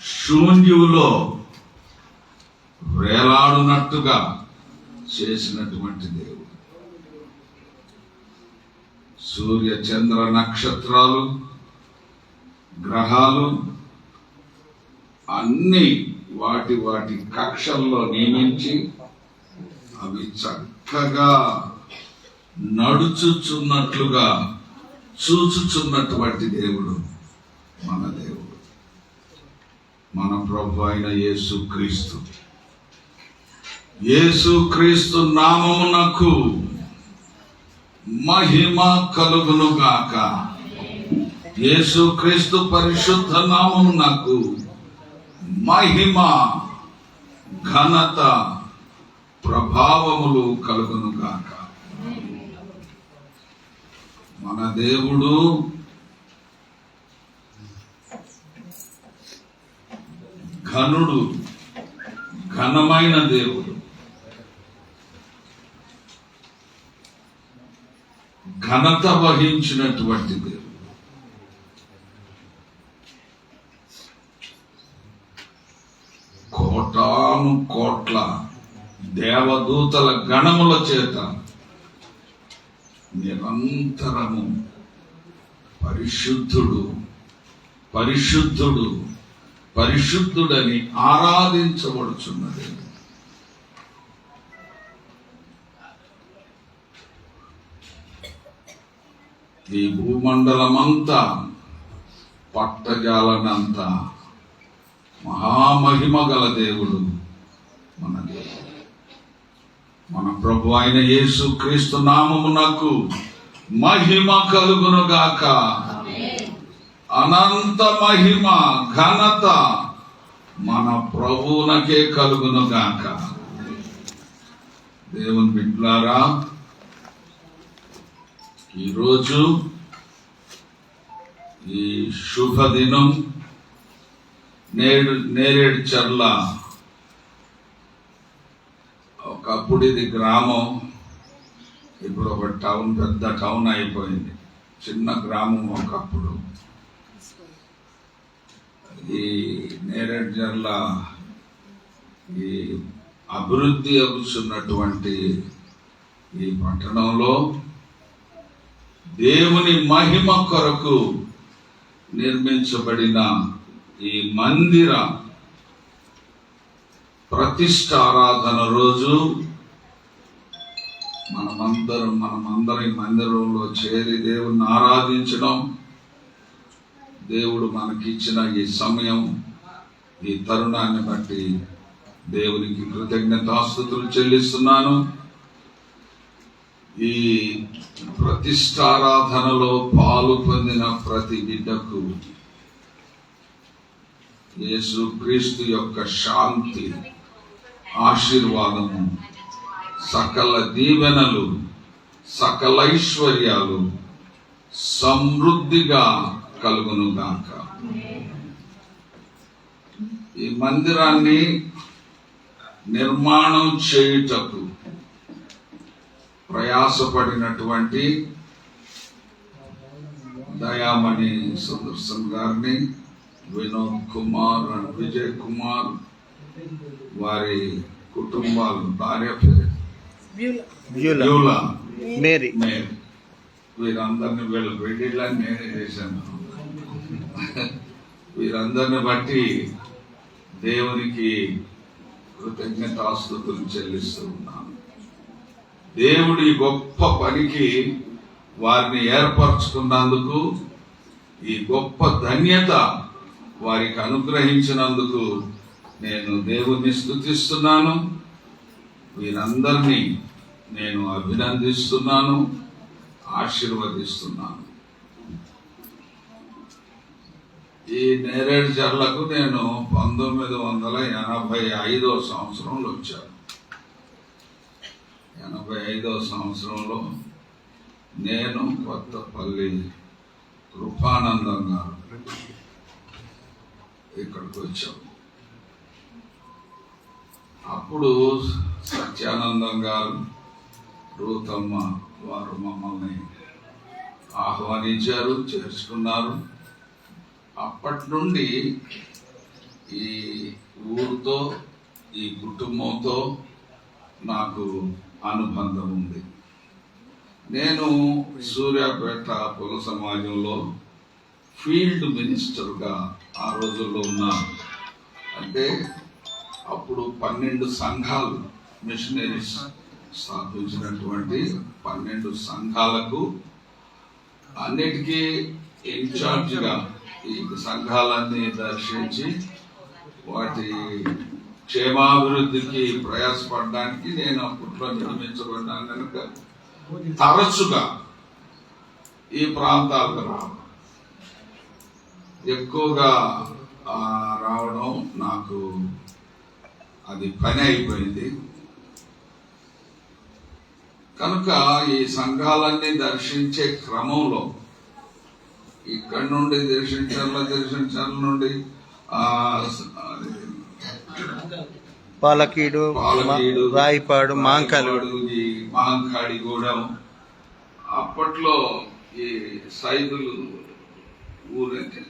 శూన్యువులో వేలాడునట్టుగా చేసినటువంటి దేవుడు. సూర్య చంద్ర నక్షత్రాలు గ్రహాలు అన్ని వాటి వాటి కక్షల్లో నియమించి అవి చక్కగా నడుచుచున్నట్లుగా చూచుచున్నటువంటి దేవుడు మన దేవుడు, మన ప్రభు అయిన యేసుక్రీస్తు. యేసుక్రీస్తు నామమునకు మహిమ కలుగునుగాక. యేసుక్రీస్తు పరిశుద్ధ నామమునకు మహిమ, ఘనత, ప్రభావములు కలుగునుగాక. మన దేవుడు ఘనుడు, ఘనమైన దేవుడు, ఘనత వహించినటువంటి దేవుడు. కోటాను కోట్ల దేవదూతల గణముల చేత నిరంతరము పరిశుద్ధుడు, పరిశుద్ధుడు, పరిశుద్ధుడని ఆరాధించబడుచున్నది. ఈ భూమండలమంతా పట్టజాలనంతా మహామహిమ గల దేవుడు మన దేవుడు. మన ప్రభు అయిన యేసుక్రీస్తు నామమునకు మహిమ కలుగునుగాక. అనంత మహిమ, ఘనత మన ప్రభువునకే కలుగునుగాక. దేవుని బిడ్డలారా, ఈరోజు ఈ శుభదినం నేరేడు చర్ల. ఒకప్పుడు ఇది గ్రామం, ఇప్పుడు ఒక టౌన్, పెద్ద టౌన్ అయిపోయింది. చిన్న గ్రామం ఒకప్పుడు. ఈ నేరేడు చర్ల ఈ అభివృద్ధి అవుతున్నటువంటి ఈ పట్టణంలో దేవుని మహిమ కొరకు నిర్మించబడిన ఈ మందిర ప్రతిష్టారాధన రోజు మనమందరం ఈ మందిరంలో చేరి దేవుణ్ణి ఆరాధించడం, దేవుడు మనకిచ్చిన ఈ సమయం, ఈ తరుణాన్ని బట్టి దేవునికి కృతజ్ఞతాస్తుతులు చెల్లిస్తున్నాను. ఈ ప్రతిష్టారాధనలో పాలు పొందిన ప్రతి బిడ్డకు యేసుక్రీస్తు యొక్క శాంతి, ఆశీర్వాదము, సకల దీవెనలు, సకల ఐశ్వర్యాలు సమృద్ధిగా కలుగునుగాక. ఈ మందిరాన్ని నిర్మాణం చేయుటకు ప్రయాసపడినటువంటి దయామణి సుదర్శన్ గారిని, వినోద్ కుమార్ అండ్ విజయ్ కుమార్, వారి కుటుంబాలు, భార్య పేరు మేరీ, వీరందరిని, వీళ్ళ పెళ్లిళ్ళని నేనే చేశాను. వీరందరిని బట్టి దేవునికి కృతజ్ఞతాస్తుతులు చెల్లిస్తూ ఉన్నాను. దేవుడి గొప్ప పనికి వారిని ఏర్పరచుకున్నందుకు, ఈ గొప్ప ధన్యత వారికి అనుగ్రహించినందుకు నేను దేవుణ్ణి స్తుతిస్తున్నాను. వీరందరినీ నేను అభినందిస్తున్నాను, ఆశీర్వదిస్తున్నాను. ఈ నేరేడు చర్లకు నేను 1985 సంవత్సరంలో వచ్చాను. 85 సంవత్సరంలో నేను కొత్తపల్లి కృపానందం గారు ఇక్కడికి వచ్చాము. అప్పుడు సత్యానందం గారు, రూతమ్మ వారు మమ్మల్ని ఆహ్వానించారు, చేర్చుకున్నారు. అప్పటి నుండి ఈ ఊరితో ఈ కుటుంబంతో నాకు అనుబంధం ఉంది. నేను సూర్యాపేట కుల సమాజంలో ఫీల్డ్ మినిస్టర్గా ఆ రోజుల్లో ఉన్నాను. అంటే అప్పుడు 12 సంఘాలు మిషనరీస్ స్థాపించినటువంటి 12 సంఘాలకు అన్నిటికీ ఇన్ఛార్జిగా ఈ సంఘాలన్నీ దర్శించి వాటి క్షేమాభివృద్ధికి ప్రయాసపడడానికి నేను అప్పట్లో నిర్మించబడ్డాను కనుక తరచుగా ఈ ప్రాంతాలకు ఎక్కువగా రావడం నాకు అది పని అయిపోయింది. కనుక ఈ సంఘాలన్నీ దర్శించే క్రమంలో ఇక్కడ నుండి దర్శించాల నుండి పాలకీడు, రాయిపాడు, మాంకాడిగూడెం, అప్పట్లో ఈ సైదులు ఊరంటే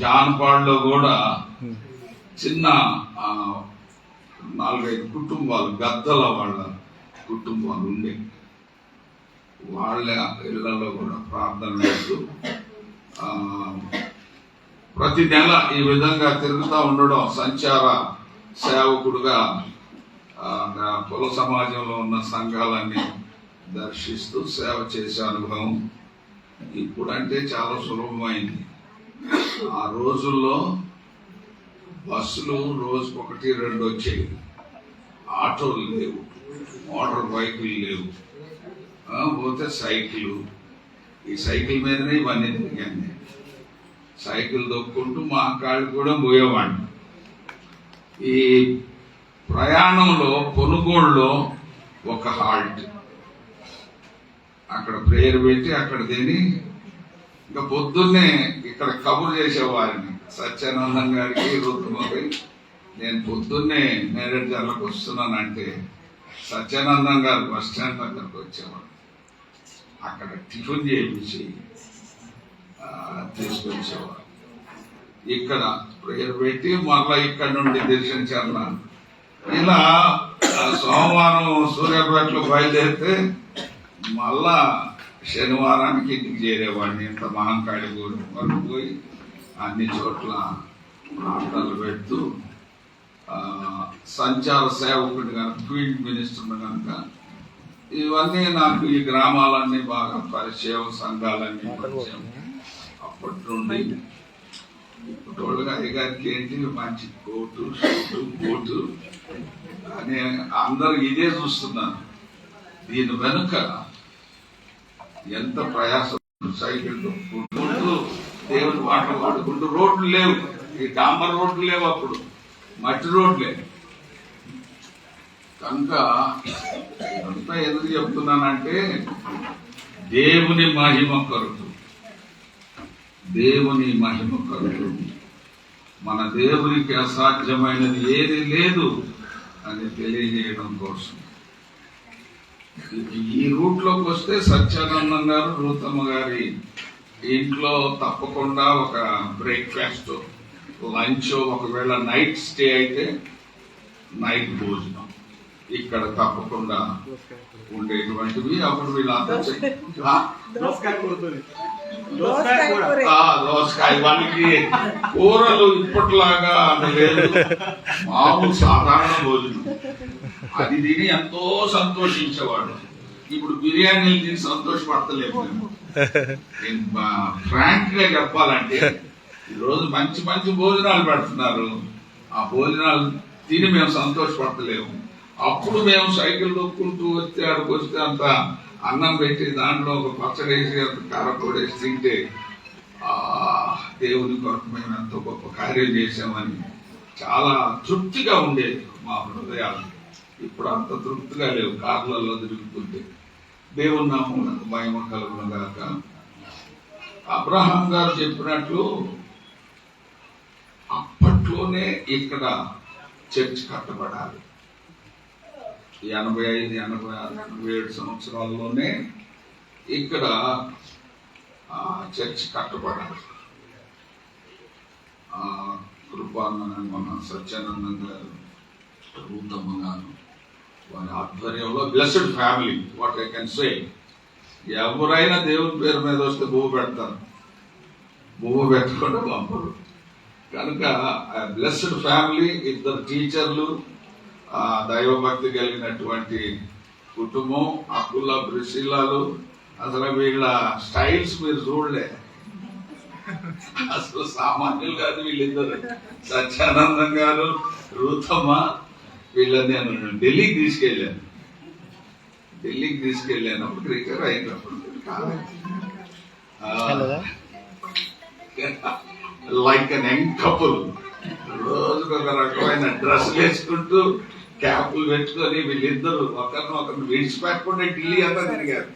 జానపాడులో కూడా చిన్న 4-5 కుటుంబాలు, గద్దల వాళ్ళ కుటుంబాలు ఉండే, వాళ్ళ ఇళ్లలో కూడా ప్రార్థన చేస్తూ ప్రతి నెల ఈ విధంగా తిరుగుతూ ఉండడం, సంచార సేవకుడుగా కుల సమాజంలో ఉన్న సంఘాలన్నీ దర్శిస్తూ సేవ చేసే అనుభవం ఇప్పుడంటే చాలా సులభమైంది. ఆ రోజుల్లో బస్సులు రోజుకు 1-2 వచ్చేవి, ఆటోలు లేవు, మోటార్ బైకులు లేవు, పోతే సైకిల్, ఈ సైకిల్ మీదనే ఇవన్నీ తిరిగాను. సైకిల్ దొక్కుంటూ మా కాళ్ళు కూడా పోయేవాడిని. ఈ ప్రయాణంలో కొనుగోలులో ఒక హాల్ట్, అక్కడ ప్రేయర్ పెట్టి అక్కడ తిని ఇంకా పొద్దున్నే ఇక్కడ కబురు చేసేవారిని సత్యానందం గారికి, రుద్రమకి. నేను పొద్దున్నే మేరేడ్జర్లకు వస్తున్నానంటే సత్యానందం గారు బస్ స్టాండ్ దగ్గరకు వచ్చేవాడు. అక్కడ టిఫిన్ చేయించి తీసుకొచ్చేవారు. ఇక్కడ ప్రేయర్ పెట్టి మళ్ళా ఇక్కడ నుండి దర్శించాను. ఇలా సోమవారం సూర్యాపేటలో బయలుదేరితే మళ్ళా శనివారానికి ఇంటికి చేరేవాడిని. ఇంత మహంకాళిగూడెం వరకు పోయి అన్ని చోట్ల ప్రార్థనలు పెడుతూ సంచార సేవకుడు కనుక, ఫీల్డ్ మినిస్టర్ కనుక ఇవన్నీ నాకు ఈ గ్రామాలన్నీ బాగా పరిచయం, సంఘాలన్నీ పరిచయం. అప్పటి నుండి ఇప్పటిగా అయ్యగారికి ఏంటి మంచి కోటు, షూటు, బోటు అని అందరూ ఇదే చూస్తున్నారు. దీని వెనుక ఎంత ప్రయాసం, సైకిల్ తొక్కుకుంటూ దేవుని మాటలు పాడుకుంటూ, రోడ్లు లేవు, ఈ డాంబర్ రోడ్లు లేవు, అప్పుడు మట్టి రోడ్లే. కనుక అంతా ఎందుకు చెప్తున్నానంటే దేవుని మహిమ కొరకు, దేవుని మహిమ కొరకు, మన దేవునికి అసాధ్యమైనది ఏది లేదు అని తెలియజేయడం కోసం. ఈ రూట్లోకి వస్తే సత్యానందం గారు, రూతమ్మ గారి ఇంట్లో తప్పకుండా ఒక బ్రేక్ఫాస్ట్, లంచ్, ఒకవేళ నైట్ స్టే అయితే నైట్ భోజనం ఇక్కడ తప్పకుండా ఉండేటువంటివి. అప్పుడు వీళ్ళంతా దోసకాయ, వాళ్ళకి కూరలు ఇప్పట్లాగా లేదు, మామూలు సాధారణ భోజనం. అది తిని ఎంతో సంతోషించేవాడు. ఇప్పుడు బిర్యానీలు తిని సంతోషపడతలేదు. ఫ్రాంక్ గా చెప్పాలంటే ఈరోజు మంచి మంచి భోజనాలు పెడుతున్నారు, ఆ భోజనాలు తిని మేము సంతోషపడతలేము. అప్పుడు మేము సైకిల్ దొక్కుంటూ వస్తే అక్కడికి వస్తే అంత అన్నం పెట్టి దాంట్లో ఒక పచ్చడి వేసి, అంత కారపొడి వేసి తింటే దేవుని కొరకు మేము ఎంతో గొప్ప కార్యం చేసామని చాలా తృప్తిగా ఉండేది మా హృదయాలు. ఇప్పుడు అంత తృప్తిగా లేవు, కార్లలో తిరుగుతుంటే. దేవుని నామమునకు మహిమ కలుగును గాక. అబ్రహాం గారు చెప్పినట్లు అప్పట్లోనే ఇక్కడ చర్చ్ కట్టబడాలి. 85, 86, 87 సంవత్సరాల్లోనే ఇక్కడ చర్చ్ కట్టబడాలి. మన సత్యానందం గారు, రూతమ్మ గారు వారి ఆధ్వర్యంలో blessed family, what I can say, ఎవరైనా దేవుని పేరు మీద వస్తే భూమి పెడతారు, భూమి పెట్టకుండా పంపరు. కనుక బ్లెస్డ్ ఫ్యామిలీ, ఇద్దరు టీచర్లు, దైవభక్తి కలిగినటువంటి కుటుంబం, అకుల్లా ప్రిసిల్లాలు. అసలు వీళ్ళ స్టైల్స్ మీరు చూడలే, అసలు సామాన్యులు కాదు వీళ్ళిద్దరు. సత్యానందం గారు, రూతమ్మ, వీళ్ళని నేను ఢిల్లీకి తీసుకెళ్ళానప్పుడు రికవర్ అయినప్పుడు లైక్ అన్ యంగ్ కపుల్, రోజుకు ఒక రకమైన డ్రెస్సులు వేసుకుంటూ క్యాపులు పెట్టుకొని వీళ్ళిద్దరు ఒకరిని విడిచిపెట్టకుండా ఢిల్లీ అంతా తిరిగారు.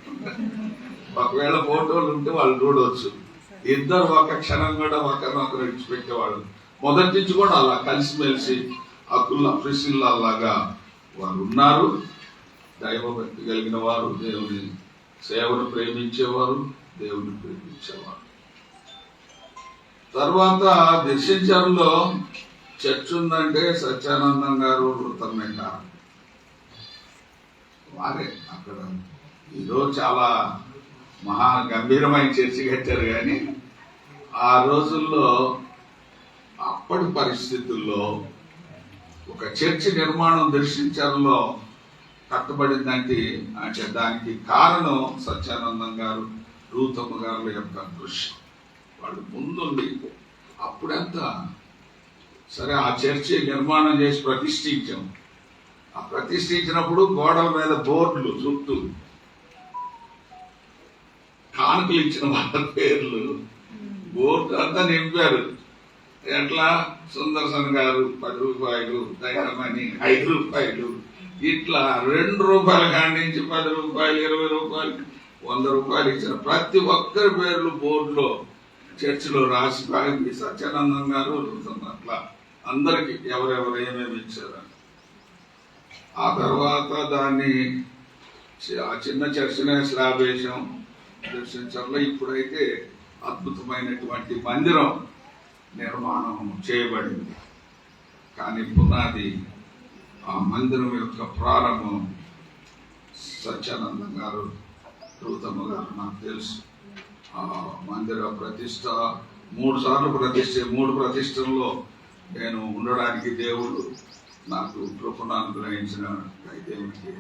ఒకవేళ ఫోటోలు ఉంటే వాళ్ళు చూడవచ్చు. ఇద్దరు ఒక క్షణం కూడా ఒకరినొకరు విడిచిపెట్టేవాళ్ళు. మొదటి నుంచి కూడా అలా కలిసిమెలిసి అకుల్లా ప్రిసిల్లా లాగా వారు ఉన్నారు. దైవభక్తి కలిగిన వారు, దేవుని సేవను ప్రేమించేవారు, దేవుని ప్రేమించేవారు. తర్వాత దర్శించడంలో చర్చ్ ఉందంటే సత్యానందం గారు, రూతమ్మే గారు వారే అక్కడ. ఈరోజు చాలా మహా గంభీరమైన చర్చి కట్టారు, కానీ ఆ రోజుల్లో అప్పటి పరిస్థితుల్లో ఒక చర్చి నిర్మాణం దర్శించడంలో కట్టబడిందంటే అంటే దానికి కారణం సత్యానందం గారు, రూతమ్మ గారు యొక్క కృషి. వాళ్ళు ముందుండి అప్పుడంతా సరే ఆ చర్చి నిర్మాణం చేసి ప్రతిష్ఠించాం. ఆ ప్రతిష్ఠించినప్పుడు గోడల మీద బోర్డులు చుట్టూ కానుకలు ఇచ్చిన వాళ్ళ పేర్లు బోర్డు అంతా నింపారు. ఎట్లా సుందర్శన్ గారు 10 రూపాయలు, దయామణి 5 రూపాయలు, ఇట్లా 2 రూపాయల కాడి నుంచి 10 రూపాయలు, 20 రూపాయలు, 100 రూపాయలు ఇచ్చిన ప్రతి ఒక్కరి పేర్లు బోర్డులో చర్చిలో రాసి పాడింది సత్యానందం గారు, అట్లా అందరికి ఎవరెవరు ఏమేమి ఇచ్చారు. ఆ తర్వాత దాన్ని ఆ చిన్న చర్చినే స్లాబ్ వేసాం దర్శించడంలో. ఇప్పుడైతే అద్భుతమైనటువంటి మందిరం నిర్మాణం చేయబడింది. కానీ పునాది, ఆ మందిరం యొక్క ప్రారంభం సత్యానందం గారు, రూతమ్మ గారు. నాకు తెలుసు ఆ మందిర ప్రతిష్ట 3 సార్లు ప్రతిష్ఠ, 3 ప్రతిష్టల్లో నేను ఉండడానికి దేవుడు నాకు కృపను అనుగ్రహించిన దేవునికి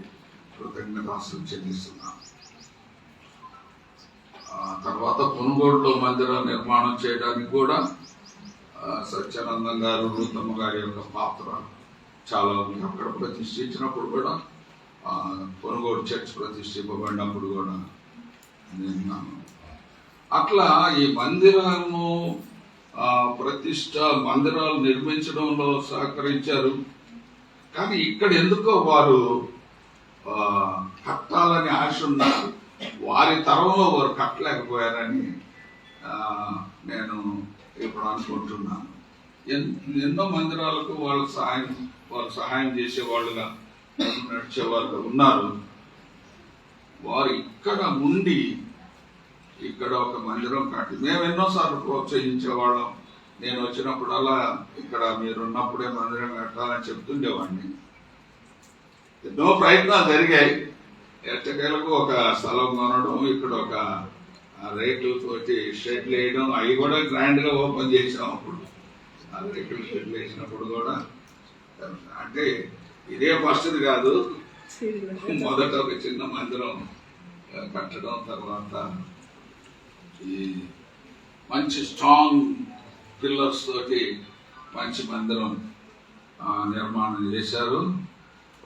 కృతజ్ఞతాస్తులు చెల్లిస్తున్నాను. తర్వాత కొనుగోలులో మందిర నిర్మాణం చేయడానికి కూడా సత్యానందం గారు, రూతమ్మ గారి యొక్క పాత్ర చాలా ఉంది. అక్కడ ప్రతిష్ఠించినప్పుడు కూడా, కొనుగోలు చర్చ్ ప్రతిష్ఠింపబడినప్పుడు కూడా నేను అట్లా ఈ మందిరాలను మందిరాలు నిర్మించడంలో సహకరించారు. కానీ ఇక్కడ ఎందుకో వారు కట్టాలని ఆశ ఉన్నారు, వారి తరంలో వారు కట్టలేకపోయారని నేను ఇప్పుడు అనుకుంటున్నాను. ఎన్నో మందిరాలకు వారు సహాయం చేసేవాళ్ళుగా నడిచేవాళ్ళు ఉన్నారు. వారు ఇక్కడ ఉండి ఇక్కడ ఒక మందిరం కట్టి మేము ఎన్నోసార్లు ప్రోత్సహించేవాళ్ళం. నేను వచ్చినప్పుడల్లా ఇక్కడ మీరున్నప్పుడే మందిరం కట్టాలని చెప్తుండేవాడిని. ఎన్నో ప్రయత్నాలు జరిగాయి. ఎట్టకేలకు ఒక స్థలం కొనడం, ఇక్కడ ఒక రేకులతోటి షెడ్లు వేయడం, అవి కూడా గ్రాండ్ గా ఓపెన్ చేసాం. అప్పుడు ఆ రేకులు షెడ్లు వేసినప్పుడు కూడా అంటే ఇదే ఫస్ట్ది కాదు, మొదట ఒక చిన్న మందిరం కట్టడం, తర్వాత ఈ మంచి స్ట్రాంగ్ పిల్లర్స్ తోటి మంచి మందిరం నిర్మాణం చేశారు.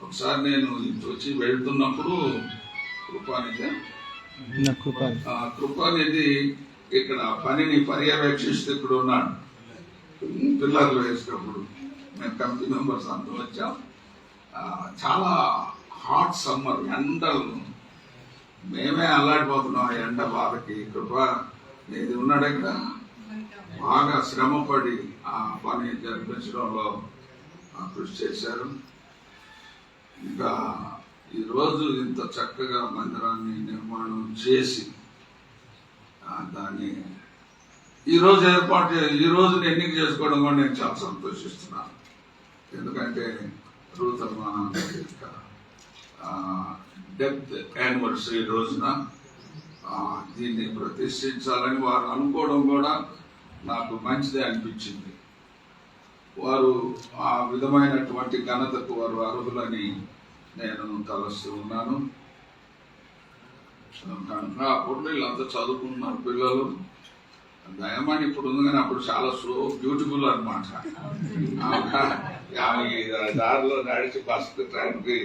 ఒకసారి నేను వచ్చి వెళ్తున్నప్పుడు కృపానిధి ఇక్కడ పనిని పర్యవేక్షిస్తూ ఇక్కడ ఉన్నాడు. పిల్లర్లు వేసినప్పుడు మేము కమిటీ మెంబర్స్ అంతా వచ్చాం. చాలా హాట్ సమ్మర్, ఎండలు, మేమే అల్లాడిపోతున్నాం ఆ ఎండ బాధకి. కృపా ఇది ఉన్నాడు ఇక్కడ, బాగా శ్రమపడి ఆ పని జరిపించడంలో కృషి చేశారు. ఇంకా ఈరోజు ఇంత చక్కగా మందిరాన్ని నిర్మాణం చేసి దాన్ని ఈరోజు ఈ రోజుని ఎన్నిక చేసుకోవడం కూడా నేను చాలా సంతోషిస్తున్నాను. ఎందుకంటే రూతమ్మ డెత్ యానివర్సరీ రోజున దీన్ని ప్రతిష్ఠించాలని వారు అనుకోవడం కూడా నాకు మంచిదే అనిపించింది. వారు ఆ విధమైనటువంటి ఘనతకు వారు అర్హులని నేను తలస్తూ ఉన్నాను. కనుక అప్పుడు వీళ్ళంతా చదువుకుంటున్నారు పిల్లలు. దయమని ఇప్పుడు ఉంది కానీ అప్పుడు చాలా బ్యూటిఫుల్ అనమాట. దారిలో నడిచి బస్ ట్రైన్కి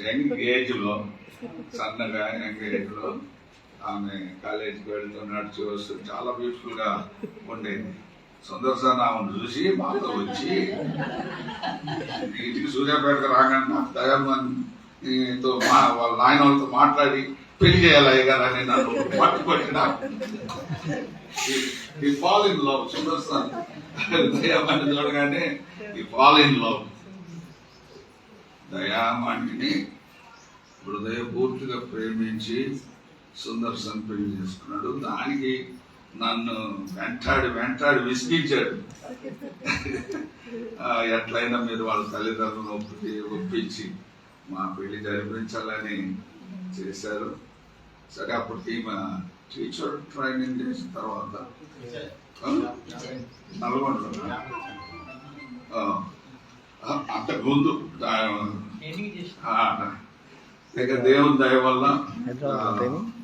యంగ్ ఏజ్లో సన్నగా యంగ్ ఏజ్లో ఆమె కాలేజీకి వెళ్తూ నడిచి వస్తూ చాలా బ్యూటిఫుల్గా ఉండేది. సుందర్సన్ ఆమెను చూసి మాతో వచ్చి ఇంటికి సూర్యాపేటకు రాగానే నాకు దయామనితో వాళ్ళ నాయన వాళ్ళతో మాట్లాడి పెళ్లి చేయాలి అయ్యగారని నన్ను పట్టుకొచ్చిన ఈ ఫాల్ ఇన్ లవ్. సుందర్సన్ దయామని చూడగానే ఈ ఫాల్ ఇన్ లవ్. దయామణిని హృదయపూర్తిగా ప్రేమించి సుందర్సన్ పెళ్లి చేసుకున్నాడు. దానికి నన్ను వెంటాడి విసిగించాడు. ఎట్లయినా మీరు వాళ్ళ తల్లిదండ్రులను ఒప్పించి మా పెళ్లి జరిపించాలని చేశారు. సరే అప్పటికి మా టీచర్ ట్రైనింగ్ చేసిన తర్వాత నల్గొండలో అంతకుముందు ఇక దేవుని దయ వల్ల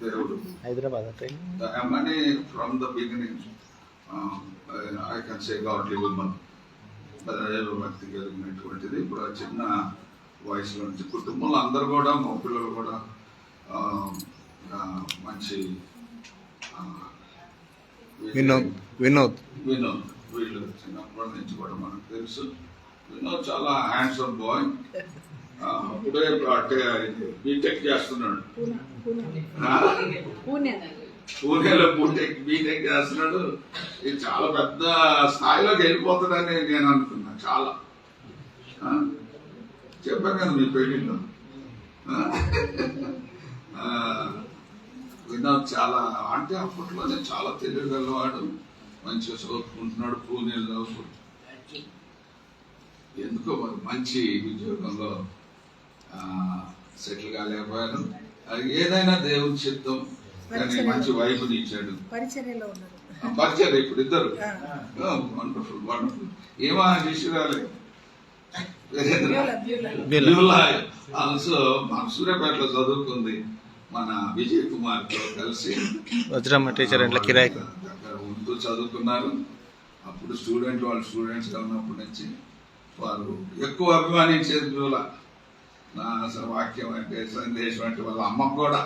దేవుడు money from the beginning I can say godly woman భక్తి కలిగినటువంటిది. ఇప్పుడు ఆ చిన్న వయసులో నుంచి కుటుంబంలో అందరు కూడా మా పిల్లలు కూడా మంచి వినోద్ వీళ్ళు చిన్నప్పటి నుంచి కూడా మనకు తెలుసు. వినోద్ చాలా హ్యాండ్సమ్ బాయ్. అప్పుడే బీటెక్ చేస్తున్నాడు. పూణేలో బీటెక్ చేస్తున్నాడు. ఇది చాలా పెద్ద స్థాయిలోకి వెళ్ళిపోతాడని నేను అనుకున్నా. చాలా చెప్పాను కదా మీ పెళ్లిలో. వినోద్ చాలా అంటే అప్పట్లోనే చాలా తెలియగలవాడు. మంచిగా చదువుకుంటున్నాడు పూణేలో. ఎందుకో మరి మంచి ఉద్యోగంలో సెటిల్ కాలేకపోయాను. అది ఏదైనా దేవుని చిత్తం. కానీ మంచి వైపుని ఇచ్చాడు. పరిచయం ఇప్పుడు ఇద్దరు వండర్ఫుల్ వండర్ఫుల్. ఏమా శిష్యురాలే ఆల్సో మన సూర్యాపేటలో చదువుకుంది. మన విజయ్ కుమార్ తో కలిసి వజ్రమ్మ టీచర్ కిరాయి ఉంటూ చదువుకున్నారు. అప్పుడు వాళ్ళు స్టూడెంట్స్ గా ఉన్నప్పటి నుంచి వారు ఎక్కువ అభిమానించేది బ్యూల. నా అసలు వాక్యం అంటే సందేశం అంటే వాళ్ళ అమ్మకు కూడా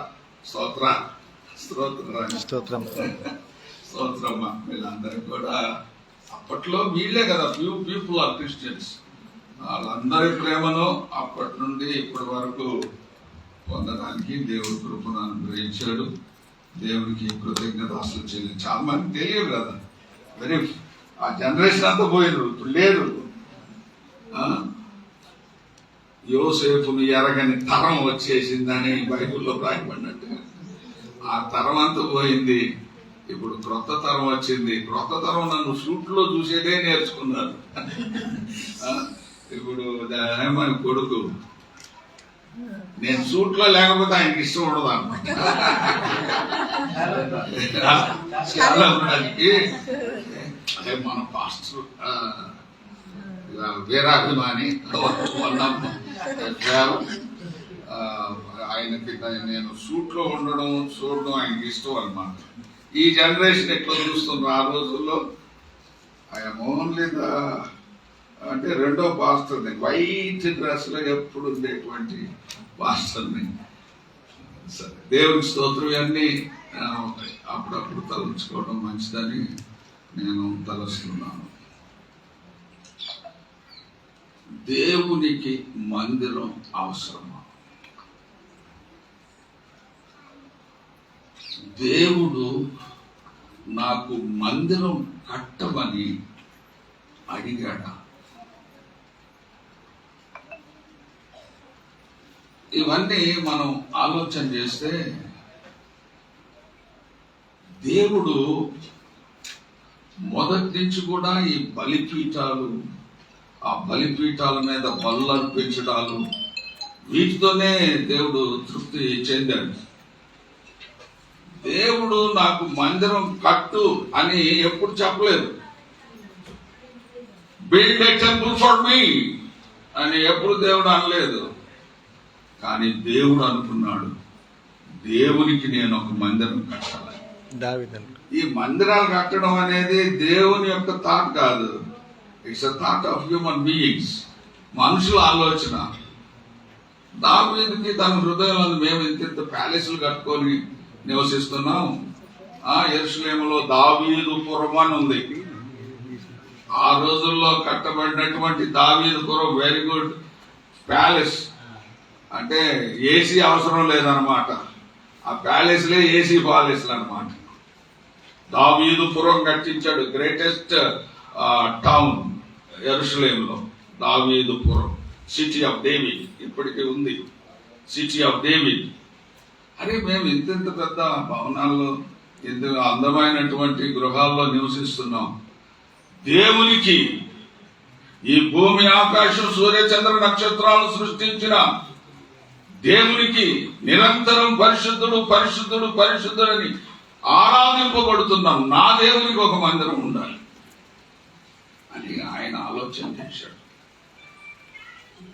స్తోత్రమ్మ వీళ్ళందరికీ కూడా అప్పట్లో వీళ్ళే కదా పీపుల్ ఆర్ క్రిస్టియన్స్. వాళ్ళందరి ప్రేమను అప్పటి నుండి ఇప్పటి వరకు పొందడానికి దేవుడు కృపను అనుగ్రహించాడు. దేవునికి కృతజ్ఞత అసలు చెల్లి. చాలా మంది తెలియదు కదా. వెరీ ఆ జనరేషన్ అంతా పోయినారు. ఇప్పుడు లేదు. యోసేపును ఎరగని తరం వచ్చేసిందని బైబిల్లో రాయబడినట్టుగా ఆ తరం అంతా పోయింది. ఇప్పుడు క్రొత్త తరం వచ్చింది. క్రొత్త తరం నన్ను సూట్లో చూసేదే నేర్చుకున్నారు. ఇప్పుడు మన కొడుకు నేను సూట్లో లేకపోతే ఆయనకి ఇష్టం ఉండదు అన్నమాట. అదే మన పాస్టర్ వీరాభిమాని ఆయనకి నేను సూట్లో ఉండడం చూడడం ఆయనకి ఇష్టం అన్నమాట. ఈ జనరేషన్ ఎట్లా చూస్తున్నారు. ఆ రోజుల్లో ఆయన ఓన్లీ అంటే రెండో పాస్టర్ని వైట్ డ్రెస్ లో ఎప్పుడు ఉండేటువంటి పాస్టర్ని. సరే దేవుని స్తోత్రం ఇవన్నీ అప్పుడప్పుడు తలంచుకోవడం మంచిదని నేను తలస్తున్నాను. దేవునికి మందిరం అవసరమా? దేవుడు నాకు మందిరం కట్టమని అడిగాడా? ఇవన్నీ మనం ఆలోచన చేస్తే దేవుడు మొదటి నుంచి కూడా ఈ బలిపీఠాలు, ఆ బలిపీఠాల మీద బలులర్పించడాలు, వీటితోనే దేవుడు తృప్తి చెందాడు. దేవుడు నాకు మందిరం కట్టు అని ఎప్పుడు చెప్పలేదు. Build a temple for me అని ఎప్పుడు దేవుడు అనలేదు. కానీ దేవుడు అనుకున్నాడు, దేవునికి నేను ఒక మందిరం కట్టాలి. ఈ మందిరాలు కట్టడం అనేది దేవుని యొక్క థాట్ కాదు, it's a thought of human beings, మనుషుల ఆలోచన. దావీదుకి తన హృదయంలో మేము ఇంత ప్యాలెస్లు కట్టుకొని నివసిస్తున్నాం. యెరూషలేములో దావీదు పురం అని ఉంది. ఆ రోజుల్లో కట్టబడినటువంటి దావీదు పురం వెరీ గుడ్ ప్యాలెస్. అంటే ఏసీ అవసరం లేదన్నమాట. ఆ ప్యాలెస్లే ఏసీ ప్యాలెస్లు అనమాట. దావీదు పురం కట్టించాడు. గ్రేటెస్ట్ టౌన్ యెరూషలేములో దావీదు పురం, సిటీ ఆఫ్ డేవిడ్. ఇప్పటికీ ఉంది సిటీ ఆఫ్ డేవిడ్. అరే మేము ఇంత పెద్ద భవనాల్లో, ఇంత అందమైనటువంటి గృహాల్లో నివసిస్తున్నాం. దేవునికి ఈ భూమి, ఆకాశం, సూర్య చంద్ర నక్షత్రాలు సృష్టించిన దేవునికి నిరంతరం పరిశుద్ధుడు పరిశుద్ధుడు పరిశుద్ధుడని ఆరాధింపబడుతున్నాం. నా దేవునికి ఒక మందిరం ఉండాలి అని ఆయన ఆలోచన చేశాడు.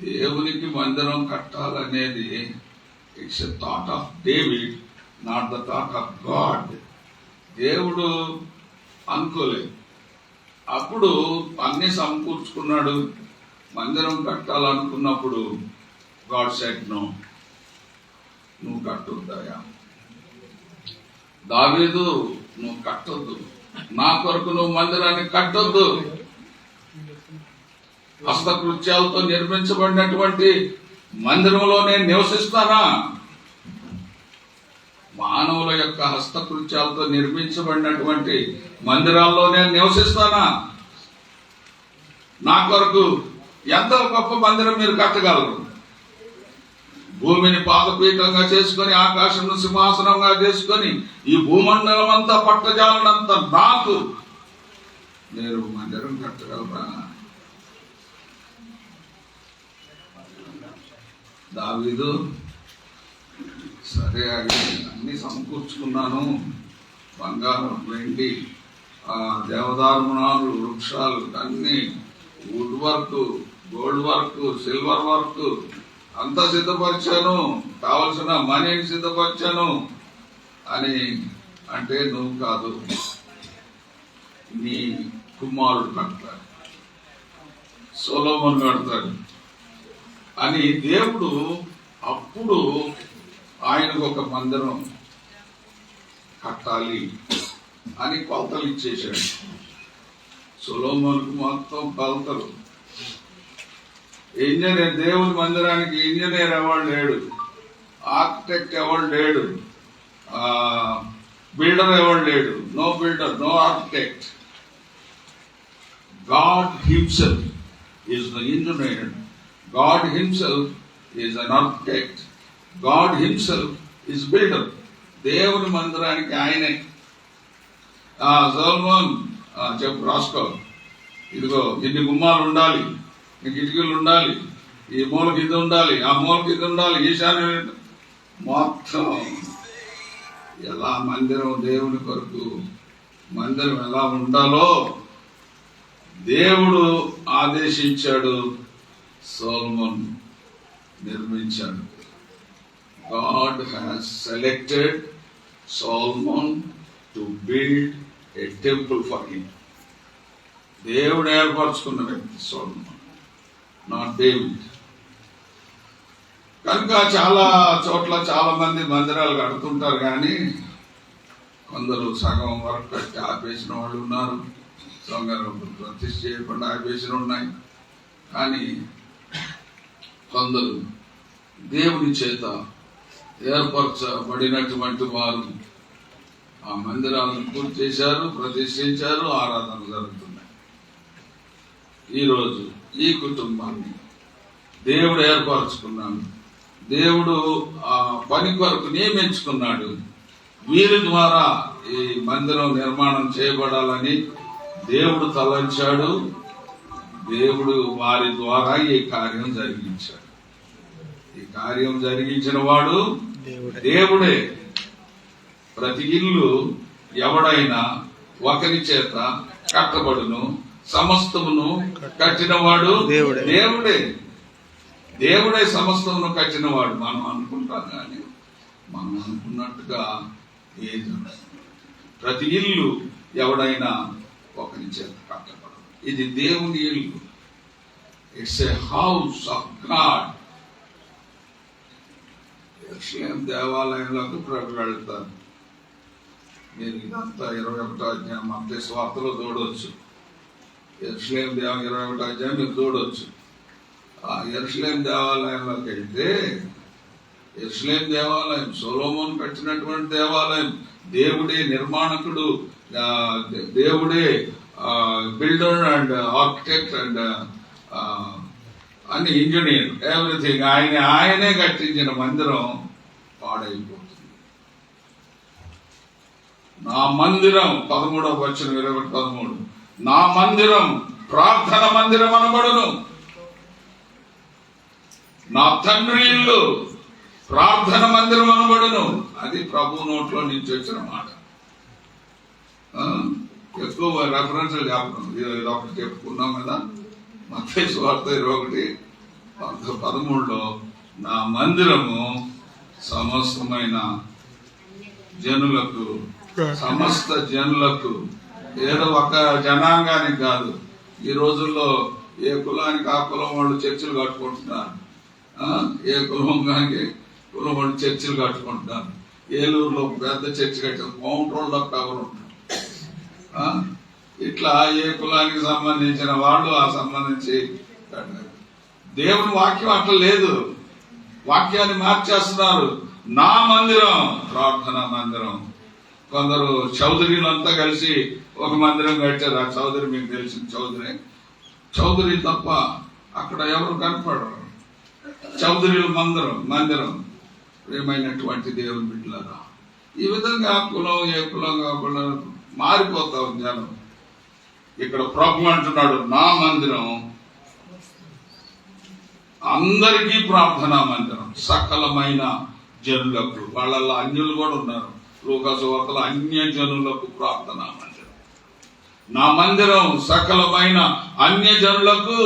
దేవునికి మందిరం కట్టాలనేది it's a thought of David, not the thought of God. దేవుడు అనుకోలేదు. అప్పుడు అన్ని సమకూర్చుకున్నాడు. మందిరం కట్టాలనుకున్నప్పుడు గాడ్ సెడ్ నో, నువ్వు కట్టొద్దాయా దావీదు, నువ్వు కట్టొద్దు, నా కొరకు నువ్వు మందిరాన్ని కట్టొద్దు. హస్తకృత్యాలతో నిర్మించబడినటువంటి మందిరంలో నేను నివసిస్తానా? మానవుల యొక్క హస్తకృత్యాలతో నిర్మించబడినటువంటి మందిరాల్లో నేను నివసిస్తానా? నా కొరకు ఎంత గొప్ప మందిరం మీరు కట్టగలరు? భూమిని పాదపీఠంగా చేసుకొని, ఆకాశంను సింహాసనంగా చేసుకొని, ఈ భూమండలం అంతా పట్టజాలనంత నాకు మీరు మందిరం కట్టగలరా? దావీదు సరే, అన్ని సమకూర్చుకున్నాను, బంగారం, వెండి, దేవదారుణాలు, వృక్షాలు, అన్ని wood work, gold work, silver work అంతా సిద్ధపరిచాను, కావలసిన మనీని సిద్ధపరిచాను అని అంటే, నువ్వు కాదు, నీ కుమారుడు కడతాడు, సొలొమోను కడతాడు అని దేవుడు అప్పుడు ఆయనకు ఒక మందిరం కట్టాలి అని కొలతలు ఇచ్చేశాడు. సొలొమోనుకు మొత్తం కొలతలు. ఇంజనీర్, దేవుని మందిరానికి ఇంజనీర్ ఎవరు లేడు, ఆర్కిటెక్ట్ ఎవరు లేడు, బిల్డర్ ఎవరు లేడు. No builder, no architect. God himself is the engineer. God himself is an architect. God himself is builder. దేవుని మందిరానికి ఆయనే. సొలొమోన్ చెప్పు, రాసుకో, ఇదిగో ఇన్ని గుమ్మాలు ఉండాలి, ఇన్ని కిటికీలు ఉండాలి, ఈ మూలకి ఇది ఉండాలి, ఆ మూలకి ఇది ఉండాలి, ఈశాన్య మొత్తం ఎలా మందిరం, దేవుని కొరకు మందిరం ఎలా ఉండాలో దేవుడు ఆదేశించాడు. సొలొమోన్ నిర్మించాడు. God has selected Solomon to build a temple for him. దేవుడు ఏర్పరచుకున్న వ్యక్తి సొలొమోన్, నాట్ డేవిడ్. కనుక చాలా చోట్ల చాలా మంది మందిరాలు కడుతుంటారు, కానీ కొందరు సగం వరకు కట్టి ఆపేసిన వాళ్ళు ఉన్నారు, సొంగరం ప్రతిష్ఠ చేయకుండా ఆపేసిన ఉన్నాయి. కానీ కొందరు దేవుని చేత ఏర్పరచబడినటువంటి వారు ఆ మందిరాలను పూర్తి చేశారు, ప్రతిష్ఠించారు, ఆరాధనలు జరుగుతున్నాయి. ఈరోజు ఈ కుటుంబాన్ని దేవుడు ఏర్పరచుకున్నాడు. దేవుడు ఆ పని కొరకు నియమించుకున్నాడు. వీరి ద్వారా ఈ మందిరం నిర్మాణం చేయబడాలని దేవుడు తలంచాడు. దేవుడు వారి ద్వారా ఈ కార్యం జరిగించాడు. ఈ కార్యం జరిగించిన వాడు దేవుడే. ప్రతి ఇల్లు ఎవడైనా ఒకరి చేత కట్టబడును, సమస్తమును కట్టినవాడు దేవుడే. దేవుడే సమస్తమును కట్టినవాడు. మనం అనుకుంటాం కానీ మనం అనుకున్నట్టుగా ఏది ప్రతి ఇల్లు ఎవడైనా ఒకరి చేత కట్టబడదు. ఇది దేవుని ఇల్లు. It's a house of God. యెరూషలేము దేవాలయంలోకి వెళ్తారు. మీరు ఇదంతా 21వ అధ్యాయం మత్తయి సువార్తలో చూడవచ్చు. యెరూషలేము 21వ అధ్యాయం మీరు చూడవచ్చు. ఆ యెరూషలేము దేవాలయంలోకి వెళ్తే, యెరూషలేము దేవాలయం సొలొమోను కట్టినటువంటి దేవాలయం. దేవుడే నిర్మాణకుడు, దేవుడే బిల్డర్ అండ్ ఆర్కిటెక్ట్ అండ్ అన్ని ఇంజనీర్, ఎవ్రీథింగ్. ఆయనే కట్టించిన మందిరం పాడైపోతుంది. నా మందిరం 13వ వచనం 21-13, నా మందిరం ప్రార్థన మందిరం అనబడును, నా తండ్రి ఇల్లు ప్రార్థన మందిరం అనబడును. అది ప్రభు నోట్లో నుంచి వచ్చిన మాట. ఎక్కువ రెఫరెన్స్లు చెప్పడం ఇదొకటి చెప్పుకున్నాం కదా. మత్తయి సువార్త 21:13లో నా మందిరము సమస్తమైన జనులకు, సమస్త జనులకు, ఏదో ఒక జనాంగానికి కాదు. ఈ రోజుల్లో ఏ కులానికి ఆ కులం వాళ్ళు చర్చిలు కట్టుకుంటున్నారు, ఏ కులంగానికి కులం వాళ్ళు చర్చిలు కట్టుకుంటున్నారు. ఏలూరులో పెద్ద చర్చి కట్టారు, మౌంట్ రోడ్లో ఎవరు ఉంటారు. ఇట్లా ఏ కులానికి సంబంధించిన వాళ్ళు ఆ సంబంధించి కట్టారు. దేవుని వాక్యం అట్లా లేదు. వాక్యాన్ని మార్చేస్తున్నారు. నా మందిరం ప్రార్థనా మందిరం. కొందరు చౌదరీలంతా కలిసి ఒక మందిరం కట్టారు. ఆ చౌదరి మీకు తెలిసిన చౌదరి తప్ప అక్కడ ఎవరు కనపడరు. చౌదరీల మందిరం. ప్రియమైనటువంటి దేవుని బిడ్డలారా, ఈ విధంగా కులం ఏ కులం కాకుండా మారిపోతాం జనం. ఇక్కడ ప్రభు అంటున్నాడు, నా మందిరం అందరికీ ప్రార్థనా మందిరం, సకలమైన జనులకు. వాళ్ళల్లో అన్యులు కూడా ఉన్నారు. లూకా సువార్తలో అన్య జనులకు ప్రార్థనా మందిరం. నా మందిరం సకలమైన అన్య జనులకు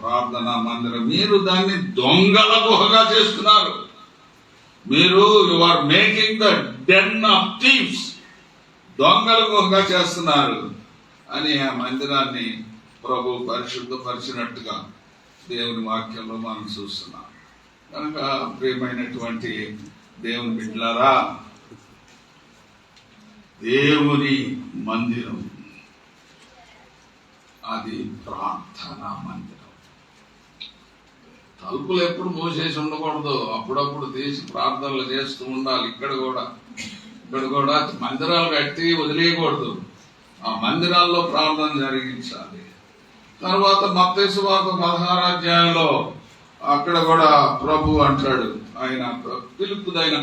ప్రార్థనా మందిరం. మీరు దాన్ని దొంగల గుహగా చేస్తున్నారు. మీరు you are making the den of thieves. దొంగల గుహగా చేస్తున్నారు అని ఆ మందిరాన్ని ప్రభు పరిశుద్ధపరిచినట్టుగా దేవుని వాక్యంలో మనం చూస్తున్నాం. కనుక ప్రియమైనటువంటి దేవుని బిడ్డలారా, దేవుని మందిరం అది ప్రార్థనా మందిరం. తలుపులు ఎప్పుడు మూసేసి ఉండకూడదు, అప్పుడప్పుడు తీసి ప్రార్థనలు చేస్తూ ఉండాలి. ఇక్కడ కూడా మందిరాలు కట్టి వదిలేయకూడదు. ఆ మందిరాల్లో ప్రార్థన జరిగించాలి. తర్వాత మత్తయి సువార్త 16వ అధ్యాయంలో అక్కడ కూడా ప్రభు అంటాడు, ఆయన పిలుపుదైన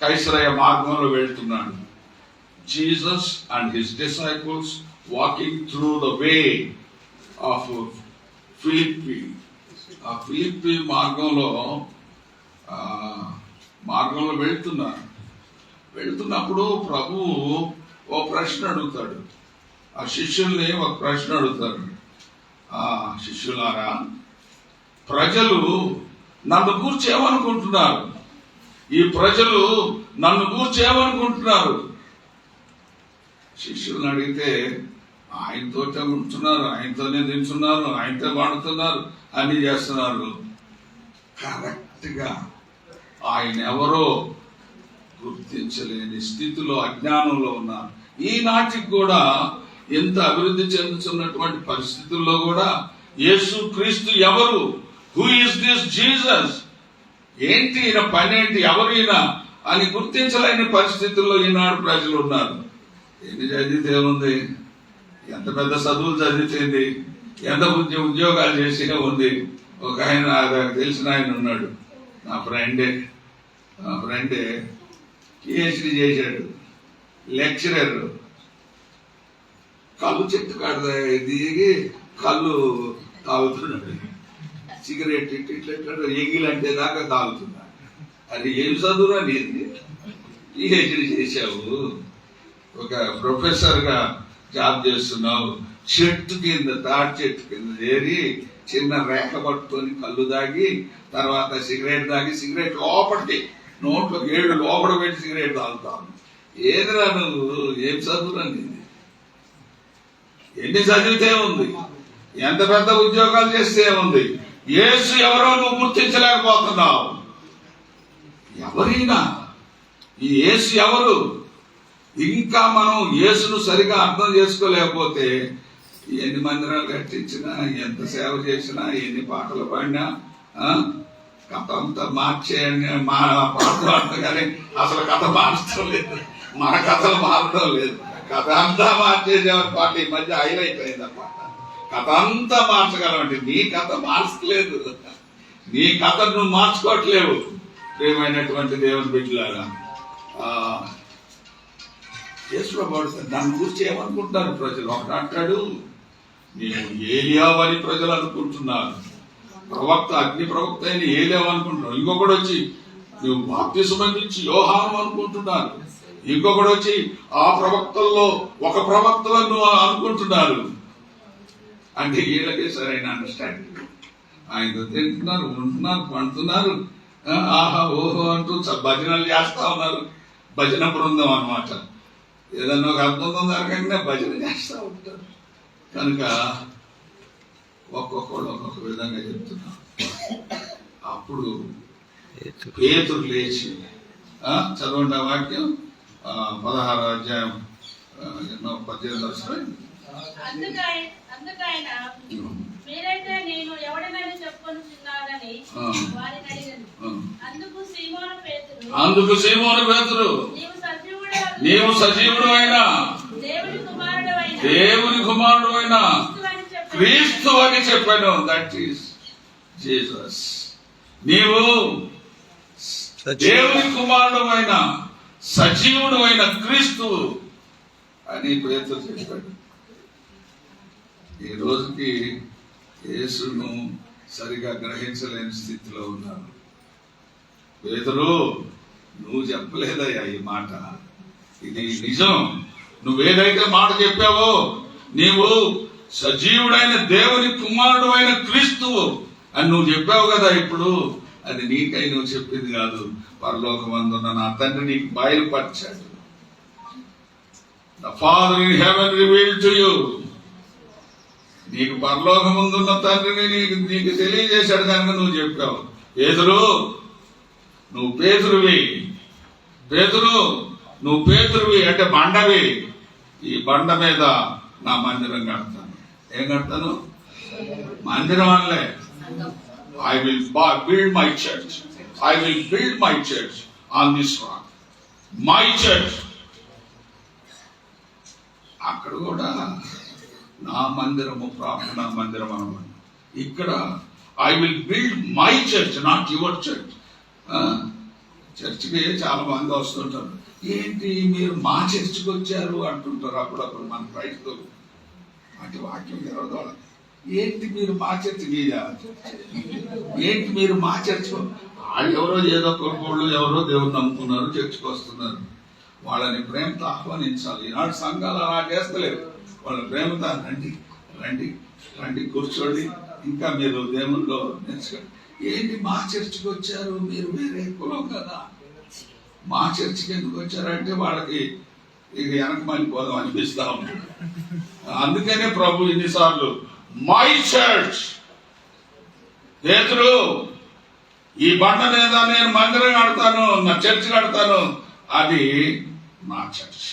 కైసరయ మార్గంలో వెళ్తున్నాడు. Jesus and his disciples walking through the way of Philippi. ఆ ఫిలిప్పి మార్గంలో వెళ్తున్నప్పుడు ప్రభు ఓ ప్రశ్న అడుగుతాడు. ఆ శిష్యుల్ని ఒక ప్రశ్న అడుగుతాడు. శిష్యులారా, ప్రజలు నన్ను గూర్చి ఏమనుకుంటున్నారు? ఈ ప్రజలు నన్ను గూర్చి ఏమనుకుంటున్నారు? శిష్యులను అడిగితే ఆయనతోటే ఉంటున్నారు, ఆయనతోనే తింటున్నారు, ఆయనతో వాడుతున్నారు, అన్ని చేస్తున్నారు. కరెక్ట్ గా ఆయన ఎవరో గుర్తించలేని స్థితిలో, అజ్ఞానంలో ఉన్నారు. ఈనాటికి కూడా ఎంత అభివృద్ధి చెందుతున్నటువంటి పరిస్థితుల్లో కూడా యేసు క్రీస్తు ఎవరు, హూ ఇస్ దిస్ జీసస్, ఏంటి ఈయన పనేంటి, ఎవరు ఈయన అని గుర్తించలేని పరిస్థితుల్లో ఈనాడు ప్రజలు ఉన్నారు. ఎన్ని చదివితే ఉంది, ఎంత పెద్ద చదువులు చదివితేంది, ఎంత ఉద్యోగాలు చేసే ఉంది. ఒక ఆయన తెలిసిన ఆయన ఉన్నాడు, నా ఫ్రెండే PhD చేశాడు. లెక్చరర్ కళ్ళు చెట్టు కాడ దిగి కళ్ళు తాగుతున్నాడు, సిగరెట్ ఇట్లా ఎంగిలంటే దాకా తాగుతున్నాడు. అది ఏం చదువురా నీది, పిహెచ్డి చేశావు, ఒక ప్రొఫెసర్గా జాబ్ చేస్తున్నావు, చెట్టు కింద తాటి చెట్టు కింద చేరి చిన్న రేఖ పట్టుకొని కళ్ళు దాగి తర్వాత సిగరెట్ దాగి సిగరెట్ లోపలికి నోట్లో ఏడు లోపల పెట్టి సిగరెట్ తాగుతావు. ఏదిరా నువ్వు, ఏం చదువురా నీది, ఎన్ని చదివితే ఉంది, ఎంత పెద్ద ఉద్యోగాలు చేస్తే ఉంది, యేసు ఎవరో నువ్వు గుర్తించలేకపోతున్నావు. ఎవరైనా ఈ యేసు ఎవరు, ఇంకా మనం యేసును సరిగా అర్థం చేసుకోలేకపోతే ఎన్ని మందిరాలు కట్టించినా, ఎంత సేవ చేసినా, ఎన్ని పాటలు పాడినా కథ అంతా మార్చేయండి. మా పాటలు అంతా కానీ అసలు కథ మార్చడం లేదు, మన కథలు మారడం లేదు. కథ అంతా మార్చేసే పాట ఈ మధ్య హైలైట్ అయింది అన్నమాట. కథ అంతా మార్చగలమంటే నీ కథ మార్చలేదు, నీ కథ నువ్వు మార్చుకోవట్లేవు. ప్రియమైనటువంటి దేవుని బిడ్డలారా, దాని గురించి ఏమనుకుంటున్నారు ప్రజలు? ఒకటి అంటాడు, నేను ఏలియావని ప్రజలు అనుకుంటున్నారు, ప్రవక్త అగ్ని ప్రవక్త అయిన ఏలియావనుకుంటున్నారు. ఇంకొకటి వచ్చి నువ్వు బాప్తిస్మం ఇచ్చి యోహాను అనుకుంటున్నారు. ఇంకొకటి వచ్చి ఆ ప్రవక్తల్లో ఒక ప్రవక్తలను అనుకుంటున్నారు. అంటే వీళ్ళకే సరైన అండర్స్టాండింగ్. ఆయనతో తింటున్నారు, ఉంటున్నారు, పండుతున్నారు, ఆహా ఓహో అంటూ భజనలు చేస్తా ఉన్నారు. భజన బృందం అన్నమాట. ఏదన్నా ఒక అద్భుతం జరగకుండా భజన చేస్తూ ఉంటారు. కనుక ఒక్కొక్కడు ఒక్కొక్క విధంగా చెప్తున్నారు. అప్పుడు పేతురు లేచి, చదవండి ఆ వాక్యం, 16వ అధ్యాయం 18వ మీరైతే నేను ఎవడనని చెప్పుకొనుచున్నానని వారిని అడిగాను. అందుకు సీమోను పేతురు నీవు సజీవుడు అయిన దేవుని కుమారుడు అయిన క్రీస్తు అని చెప్పాను. That is Jesus. నీవు దేవుని కుమారుడు అయిన సజీవుడు అయిన క్రీస్తు అని పేతురు చెప్పాడు. ఈ రోజుకి యేసును సరిగా గ్రహించలేని స్థితిలో ఉన్నారు. పేతురు, నువ్వు చెప్పలేదయ్యా ఈ మాట, ఇది నిజం. నువ్వేదైతే మాట చెప్పావో, నీవు సజీవుడైన దేవుని కుమారుడు అయిన క్రీస్తువు అని నువ్వు చెప్పావు కదా, ఇప్పుడు అది నీకై నువ్వు చెప్పింది కాదు, పరలోకమందున్న నా తండ్రి నీకు బయలుపరిచాడు. The Father in heaven revealed to you. నీకు పరలోకమందున్న తండ్రిని నీకు తెలియజేశాడు కనుక నువ్వు చెప్పావు. పేతురు, నువ్వు పేతురువి. పేతురు, నువ్వు పేతురువి అంటే బండవి. ఈ బండ మీద నా మందిరం కడతాను. ఏం కడతాను? మందిరం అనలే. I will build my church. I will build my church on this rock. My church. అక్కడ కూడా నా మందిరము ప్రార్థనా మందిరం అన్నమాట. ఇక్కడ I will build my church, not your church. చర్చికి చాలా మంది వస్తుంటారు, ఏంటి మీరు మా చర్చికి వచ్చారు అంటుంటారు అప్పుడప్పుడు మన క్రైస్తవులు. అంటే వాక్యం జరగదు. ఏంటి మీరు మా చర్చి మీద, ఏంటి మీరు మా చర్చి, వాళ్ళు ఎవరో ఏదో కొడుకోళ్ళు ఎవరో దేవుని నమ్ముకున్నారు, చర్చికి వస్తున్నారు. వాళ్ళని ప్రేమతో ఆహ్వానించాలి. ఈనాడు సంఘాలు అలా చేస్తలేవు. వాళ్ళ ప్రేమతో రండి రండి రండి కూర్చోండి, ఇంకా మీరు దేవుల్లో నేర్చుకోండి. ఏంటి మా చర్చికి వచ్చారు, మీరు వేరే కులం కదా, మా చర్చికి ఎందుకు వచ్చారంటే వాళ్ళకి ఇక వెనక మళ్ళీపోదాం అనిపిస్తా ఉంటుంది. అందుకనే ప్రభు ఇన్నిసార్లు మై చర్చ్, పేతురు ఈ బండ మీద నేను మందిరం కడతాను, నా చర్చ్ కడతాను, అది నా church.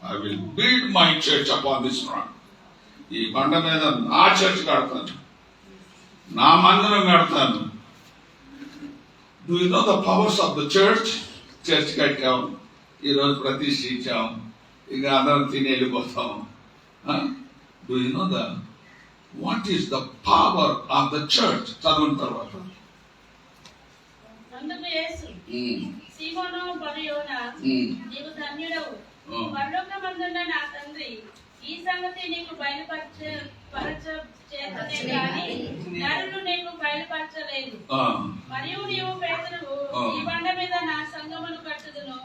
I will build my church upon this rock. ఈ బండ మీద నా చర్చ్ కడతాను, నా మందిరం కడతాను. Do you know the powers of the church? Church కట్టాం, ఈరోజు ప్రతిష్ఠించాం, ఇక అందరం తిని వెళ్ళిపోతాం. Do you know the what is the power of the church? చదివిన తర్వాత సీమోను బరయోనా, నీవు ధన్యుడవు, పరలోకమందున్న నా తండ్రి ఈ సంగతి నీకు చేతనే గాని నరులు నీకు బయలుపరచలేదు. మరియు నీవు పేతురువు, ఈ బండ మీద నా సంఘమును కట్టుదును,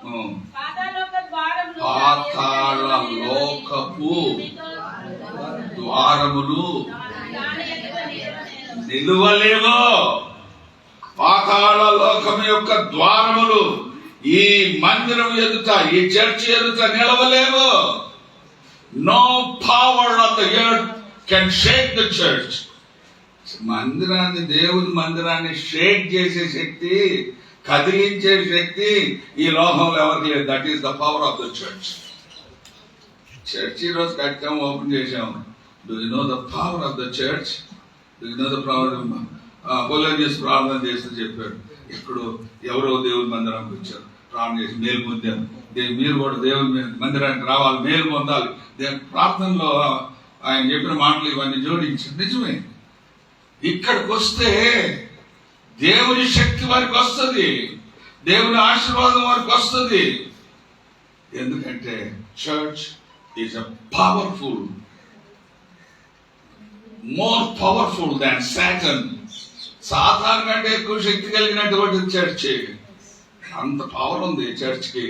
పాతాళలోక ద్వారములు నిలువలేవు. పాతాళ లోకం యొక్క ద్వారములు ఈ మందిరం ఎదుట, ఈ చర్చి ఎదుట నిలవలేవు. No power on the earth can shake the church. మందిరాన్ని, దేవుని మందిరాన్ని షేక్ చేసే శక్తి, కదిలించే శక్తి ఈ లోకంలో ఎవరికి లేదు. That is the power of the church. Church ఈ రోజు కట్టాం, ఓపెన్ చేసాం. Do you know the power of the church? Do you know the power? పొలజీస్ ప్రార్థన చేస్తూ చెప్పాడు, ఇప్పుడు ఎవరో దేవుని మందిరానికి వచ్చారు, ప్రార్థన చేసి మేలు పొందారు, మీరు కూడా దేవుని మందిరానికి రావాలి, మేలు పొందాలి. ప్రార్థనలో ఆయన చెప్పిన మాటలు ఇవన్నీ జోడించి నిజమే. ఇక్కడికి వస్తే దేవుని శక్తి వారికి వస్తుంది, దేవుని ఆశీర్వాదం వారికి వస్తుంది. ఎందుకంటే church is a powerful, more powerful than Satan. సాతాను కంటే ఎక్కువ శక్తి కలిగినటువంటి చర్చ్. అంత పవర్ ఉంది చర్చ్కి.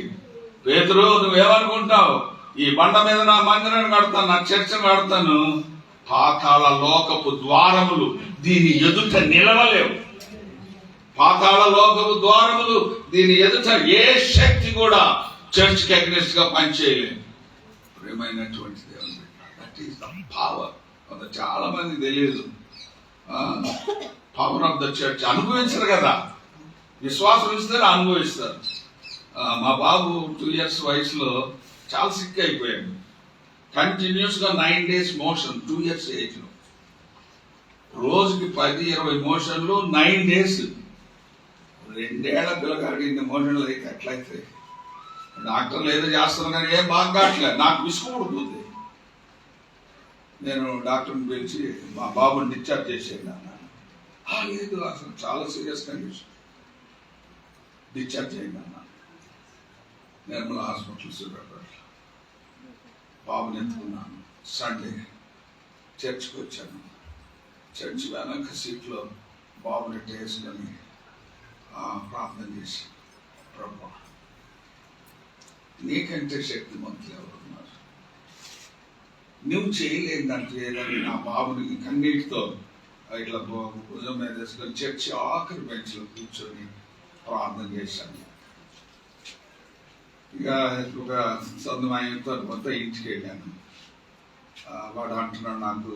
పేతురు, నువ్వేమనుకుంటావు? ఈ బండ మీద నా మందిరాన్ని కడతాను, నా చర్చను కడతాను. పాతాళ లోకపు ద్వారములు దీని ఎదుట నిలవలేవు. పాతాళ లోకపు ద్వారములు దీని ఎదుట ఏ శక్తి కూడా చర్చ్కి అగ్నెస్ట్ గా పనిచేయలేము. ప్రియమైనటువంటి దేవుని, దట్ ఈస్ ద పవర్. చాలా మంది తెలియదు పవర్ ఆఫ్ ద చర్చ్. అనుభవించరు కదా, విశ్వాసం ఇస్తారు, అనుభవిస్తారు. మా బాబు 2 years వయసులో చాలా సిక్ అయిపోయాడు. కంటిన్యూస్ గా 9 days మోషన్, 2 years ఏజ్ లో. రోజుకి 10-20 మోషన్లు, 9 days. 2 ఏళ్ల పిల్లగాడి మోషన్లు అయితే ఎట్లయితే డాక్టర్లు ఏదో చేస్తున్నారు కానీ ఏం బాగా కావట్లేదు. నాకు విసుగు పడుతుంది. నేను డాక్టర్ని పిలిచి మా బాబుని డిశ్చార్జ్ చేసేయండి అన్నాను. లేదు, అసలు చాలా సీరియస్ కండిషన్, డిశ్చార్జ్ చేయండి అన్నాను. నిర్మల హాస్పిటల్ సూర్యాపేట. బాబుని ఎత్తుకున్నాను. సండే చర్చ్కి వచ్చాను. చర్చ్ వెనక సీట్లో బాబుని వేసుకొని ప్రార్థన చేసి, ప్రభు నీకంటే శక్తిమంతులు ఎవరున్నారు, నువ్వు చేయలేదంటే ఏదని నా బాబుని కన్నీటితో ఇట్లా భుజం మీద వేసుకొని చర్చి ఆఖరి బెంచ్లో కూర్చొని ప్రార్థన చేశాను. ఇక ఒక సమయం తర్వాత ఇంటికి వెళ్ళాను. వాడు అంటున్నాడు, నాకు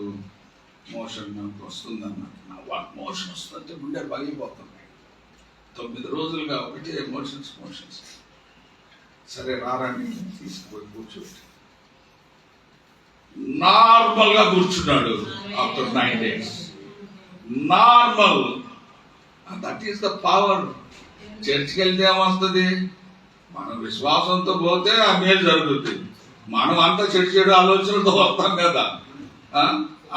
మోషన్ వస్తుంది అన్నట్టు. వాడు మోషన్ వస్తుందంటే గుండె పగిలిపోతున్నాయి. 9 రోజులుగా ఒకటే మోషన్స్. సరే రారాన్ని తీసుకుపోయి కూర్చోబెట్టి నార్మల్ గా కూర్చున్నాడు. After 9 days normal. That is the power. చర్చికి వెళ్తే ఏమొస్తుంది? మనం విశ్వాసంతో పోతే ఆ మేలు జరుగుతుంది. మనం అంతా చెడు ఆలోచనలతో వస్తాం కదా.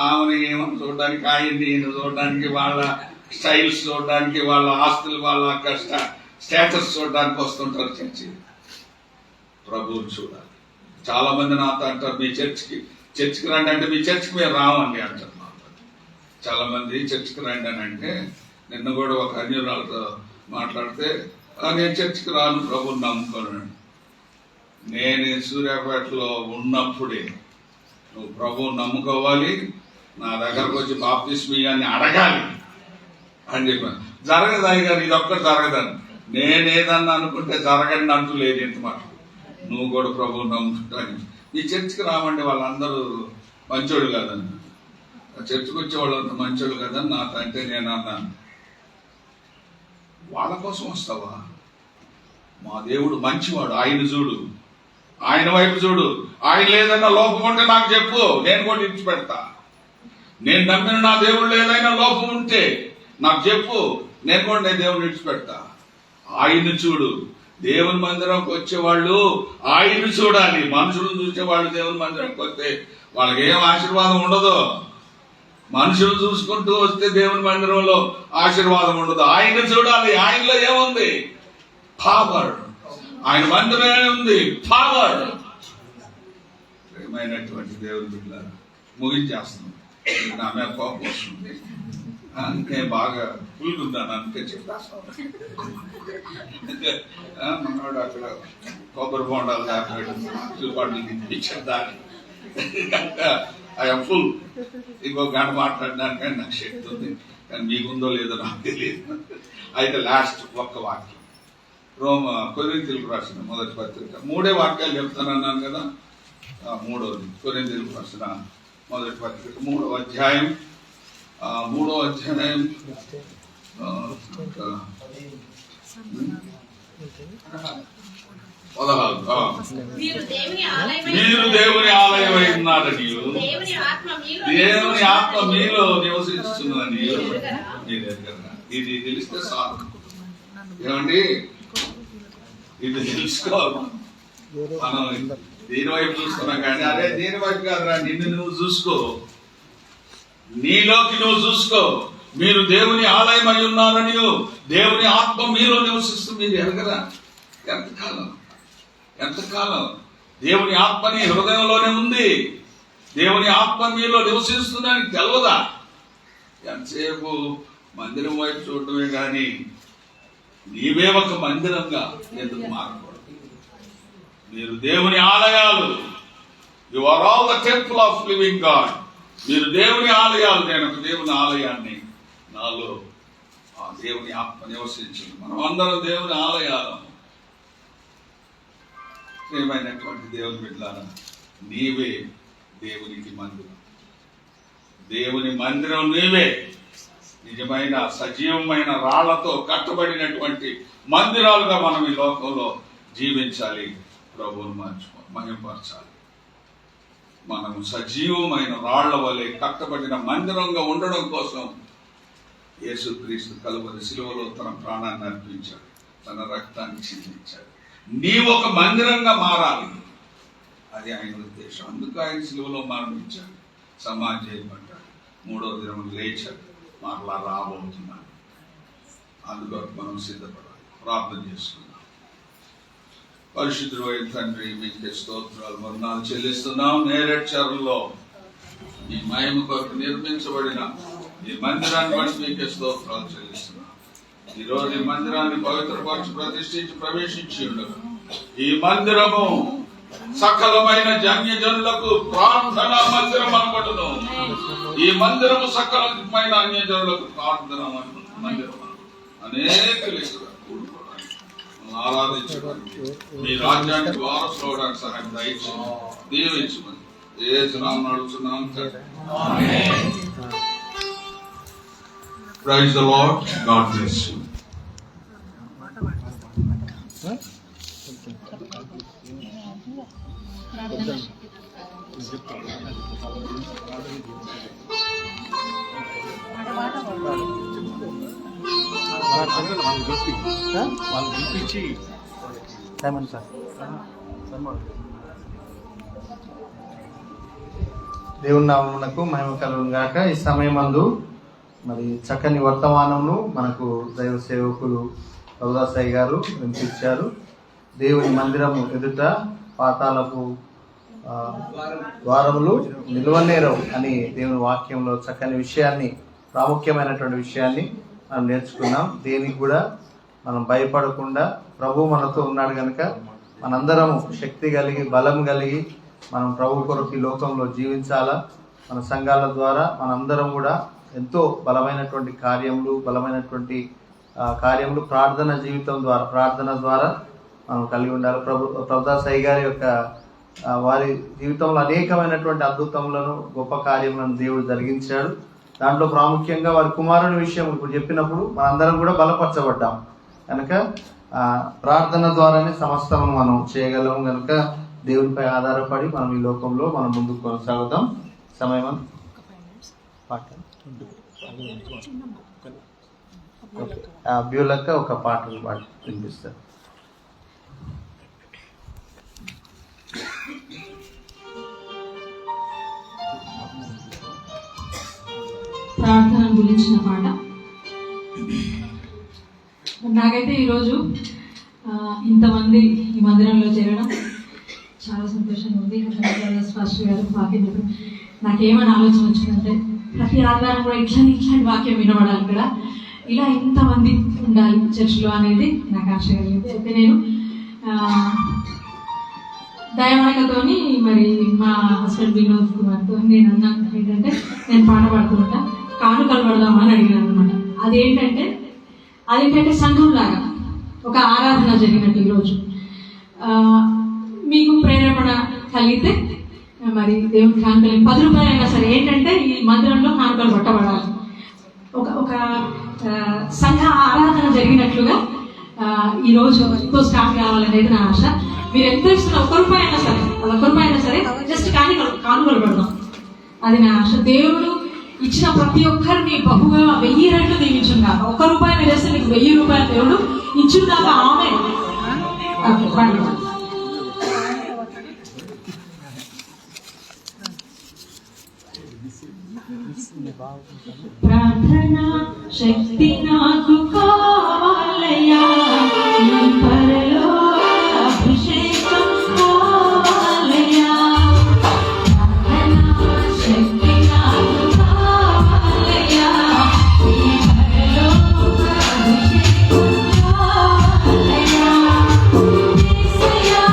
ఆమెను ఏమని చూడడానికి, ఆయన్ని చూడడానికి, వాళ్ళ స్టైల్స్ చూడడానికి, వాళ్ళ ఆస్తులు, వాళ్ళ స్టేటస్ చూడడానికి వస్తుంటారు చర్చి. ప్రభువుని చూడాలి. చాలా మంది నాతో అంటారు, మీ చర్చికి రండి అంటే, మీ చర్చికి మేము రామండి అంటారు. చాలా మంది చర్చికి రండి అని అంటే, నిన్న కూడా ఒక అన్యురాలతో మాట్లాడితే, నేను చర్చికి రాను, ప్రభువుని నమ్ముకోను. నేను సూర్యాపేటలో ఉన్నప్పుడే నువ్వు ప్రభువుని నమ్ముకోవాలి, నా దగ్గరకు వచ్చి బాప్తిస్మీయాన్ని అడగాలి అని చెప్పాను. జరగదు అయ్యగారు, ఇది ఒక్కటి జరగదని. నేనేదన్నా అనుకుంటే జరగండి అంటూ లేదు. ఎంత మాట నువ్వు కూడా ప్రభువుని నమ్ముకుంటాను. ఈ చర్చికి రామండి, వాళ్ళందరూ మంచోడు కదని, చర్చికి వచ్చే వాళ్ళంతా మంచోడు కదని నాకు అంటే నేను అన్నాను, వాళ్ళ కోసం వస్తావా? మా దేవుడు మంచివాడు, ఆయన చూడు, ఆయన వైపు చూడు. ఆయన లేదన్నా లోపం ఉంటే నాకు చెప్పు, నేను కూడా ఇచ్చిపెడతా. నేను నమ్మిన నా దేవుడు ఏదైనా లోపం ఉంటే నాకు చెప్పు, నేను కూడా నేను దేవుడిని విడిచిపెడతా. ఆయన చూడు. దేవుని మందిరంకి వచ్చేవాళ్ళు ఆయన చూడాలి. మనుషులను చూసేవాళ్ళు దేవుని మందిరంకి వస్తే వాళ్ళకి ఏం ఆశీర్వాదం ఉండదు. మనుషులు చూసుకుంటూ వస్తే దేవుని మందిరంలో ఆశీర్వాదం ఉండదు. ఆయన చూడాలి. ఆయనలో ఏముంది? పవర్. ఆయన మందిరం ఉంది, పవర్. ప్రియమైనటువంటి దేవుని బిడ్డలారా, ముగించేస్తున్నాం. నా మీద కోపం వస్తుంది, అందుకే బాగా పులుగున్నాను, అందుకే చెప్పేస్తాను. మనోడు అక్కడ కొబ్బరి బొండాలు దాని తినిపించేదాన్ని ఐఎమ్ ఫుల్. ఇంకో గంట మాట్లాడడానికి నాకు శక్తి ఉంది, కానీ మీకుందో లేదో నాకు తెలియదు. అయితే లాస్ట్ ఒక్క వాక్యం, కొరింథీయులకు రాసిన మొదటి పత్రిక 3 వాక్యాలు చెప్తానన్నాను కదా. 3వది కొరింథీయులకు రాసిన మొదటి పత్రిక 3వ అధ్యాయం 16. మీరు దేవుని ఆలయమై ఉన్నారని, దేవుని ఆత్మ మీలో నివసిస్తున్నదని మీరు ఎరగరా? ఇది తెలిస్తే సార్ ఏమండి, ఇది తెలుసుకోవాలి. మనం దీని వైపు చూస్తున్నాం కానీ అదే దీని వైపు కాదురా, నిన్ను నువ్వు చూసుకో, నీలోకి నువ్వు చూసుకో. మీరు దేవుని ఆలయం అయి ఉన్నారని, దేవుని ఆత్మ మీలో నివసిస్తూ మీరు ఎరగరా? ఎంతకాలం దేవుని ఆత్మ నీ హృదయంలోనే ఉంది, దేవుని ఆత్మ మీలో నివసిస్తుందని తెలవదా? ఎంతసేపు మందిరం వైపు చూడటమే కానీ నీవే ఒక మందిరంగా ఎందుకు మారకూడదు? మీరు దేవుని ఆలయాలు. You are all the temple of living God. మీరు దేవుని ఆలయాలు. నేను ఒక దేవుని ఆలయాన్ని, నాలో ఆ దేవుని ఆత్మ నివసించింది. మనం అందరం దేవుని ఆలయాలు. ప్రియమైనటువంటి దేవుని బిడ్డలారా, నీవే దేవునికి మందిరం. దేవుని మందిరం నీవే. నిజమైన సజీవమైన రాళ్లతో కట్టబడినటువంటి మందిరాలుగా మనం ఈ లోకంలో జీవించాలి. ప్రభువును మహిమపరచాలి. మనము సజీవమైన రాళ్ల వలె కట్టబడిన మందిరంగా ఉండడం కోసం యేసుక్రీస్తు కలువరి శిలువలో తన ప్రాణాన్ని అర్పించాడు, తన రక్తాన్ని చిందించాడు. నీవు ఒక మందిరంగా మారాలి, అది ఆయన ఉద్దేశం. అందుకు ఆయన శిలువలో మరణించాడు, సమాధి చేయబడ్డాడు, 3వ దినం లేచాడు, మరలా రాబోతున్నాడు. అందుకు మనం సిద్ధపడాలి. ప్రార్థన చేసుకుందాం. పరిశుద్ధుడు అయిన తండ్రి, మీకే స్తోత్రాలు వందనాలు చెల్లిస్తున్నాం. నేరేడ్చర్లలో ఈ మహిమ కొరకు నిర్మించబడిన ఈ మందిరాన్ని బట్టి మీకే స్తోత్రాలు చెల్లిస్తున్నాం. ఈ రోజు ఈ మందిరాన్ని పవిత్రపరచి ప్రతిష్ఠించి ప్రవేశించి ఉండగా ఈ మందిరము సకలమైన అన్యజనులకు ప్రార్థనా మందిరం అనబడును. ఈ మందిరము సకలమైన అన్యజనులకు ప్రార్థన మందిరం. అనేకులు ఆరాధించడానికి, మీ రాజ్యానికి వారసులు అవడానికి సహాయం దయచేయండి, దీవించమని యేసు నామమున అడుగుతున్నాం. Praise the Lord. God bless you. దేవుని నామమునకు మహిమ కలుగును గాక. ఈ సమయమందు మరి చక్కని వర్తమానమును మనకు దైవ సేవకులు రఘుదాసయ్య గారు వినిపించారు. దేవుని మందిరము ఎదుట పాతాళపు ద్వారములు నిలువనేరవు అని దేవుని వాక్యంలో చక్కని విషయాన్ని, ప్రాముఖ్యమైనటువంటి విషయాన్ని మనం నేర్చుకున్నాం. దేనికి కూడా మనం భయపడకుండా ప్రభు మనతో ఉన్నాడు కనుక మనందరము శక్తి కలిగి, బలం కలిగి మనం ప్రభు కొరకు ఈ లోకంలో జీవించాలా. మన సంఘాల ద్వారా మనందరం కూడా ఎంతో బలమైనటువంటి బలమైనటువంటి కార్యములు ప్రార్థన జీవితం ద్వారా, ప్రార్థన ద్వారా మనం కలిగి ఉండాలి. ప్రభుదాసయ్య గారి యొక్క వారి జీవితంలో అనేకమైనటువంటి అద్భుతములను, గొప్ప కార్యములను దేవుడు జరిగించాడు. దాంట్లో ప్రాముఖ్యంగా వారి కుమారుని విషయం ఇప్పుడు చెప్పినప్పుడు మనందరం కూడా బలపరచబడ్డాం కనుక ప్రార్థన ద్వారానే సమస్తము మనం చేయగలము. కనుక దేవునిపై ఆధారపడి మనం ఈ లోకంలో మనం ముందుకు కొనసాగుతాం. సమయం బ్యూలక్క ఒక పాటలు వినిపిస్తారు. ప్రార్థన గురించిన పాట. నాకైతే ఈరోజు ఇంతమంది ఈ మందిరంలో చేరడం చాలా సంతోషంగా ఉంది. ఫస్ట్ గారు వాక్యం చెప్పి నాకేమైనా ఆలోచన వచ్చిందంటే ప్రతి ఆదివారం కూడా ఇట్లాంటి వాక్యం వినబడాలి ఇక్కడ, ఇలా ఇంతమంది ఉండాలి చర్చిలో అనేది నాకు ఆశ కలిగింది. అయితే నేను దయవనకతోని మరి మా హస్బెండ్ వినోద్ కుమార్తో నేను అన్నాను ఏంటంటే నేను పాట పాడుతుంటా, కానుకలు పడదామని అడిగినాను అనమాట. అదేంటంటే సంఘం లాగా ఒక ఆరాధన జరిగినట్టు ఈరోజు మీకు ప్రేరేపణ కలిగితే మరి దేవుని కానుకలు 10 రూపాయలు అయినా సరే ఏంటంటే ఈ మందిరంలో కానుకలు పట్టబడాలి. ఒక సంఘ ఆరాధన జరిగినట్లుగా ఈరోజు ఎంతో స్టార్ట్ కావాలనేది నా ఆశ. మీరు ఎంత ఇస్తున్న 1 రూపాయి అయినా సరే, అది 1 రూపాయి అయినా సరే జస్ట్ కానుకలు పెడదాం, అది నా ఆశ. దేవుడు ఇచ్చిన ప్రతి ఒక్కరిని బహుగా 1000 రెట్లు దీవించున్నాక 1 రూపాయి మీరు వేస్తే నీకు 1000 రూపాయలు దేవుడు ఇచ్చున్నాక ఆమె ప్రార్థన శక్తి నాకు కావాలయ్యా, నీ పరలో అభిషేకం కావాలయ్యా. ప్రార్థన శక్తి నాకు కావాలయ్యా, నీ పరలో అభిషేకం కావాలయ్యా. యేసయ్యా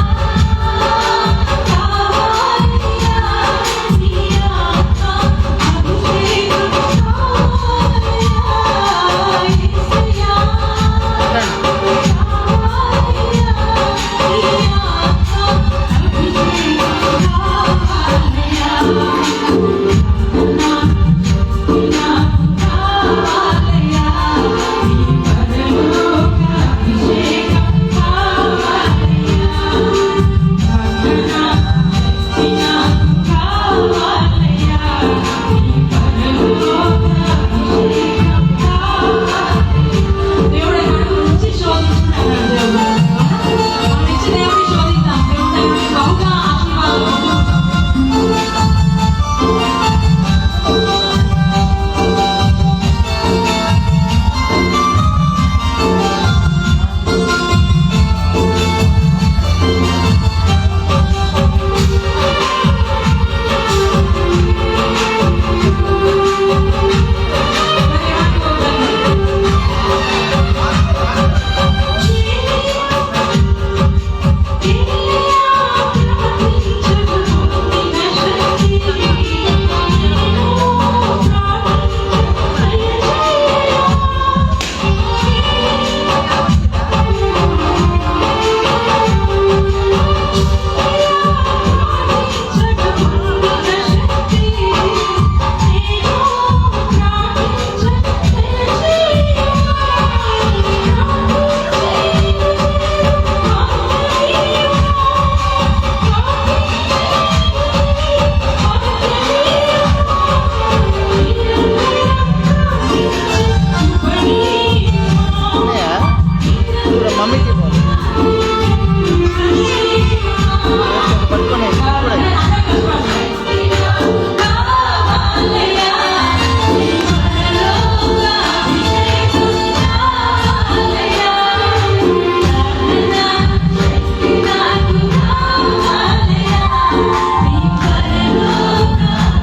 కావాలయ్యా, నీ ఆత్మ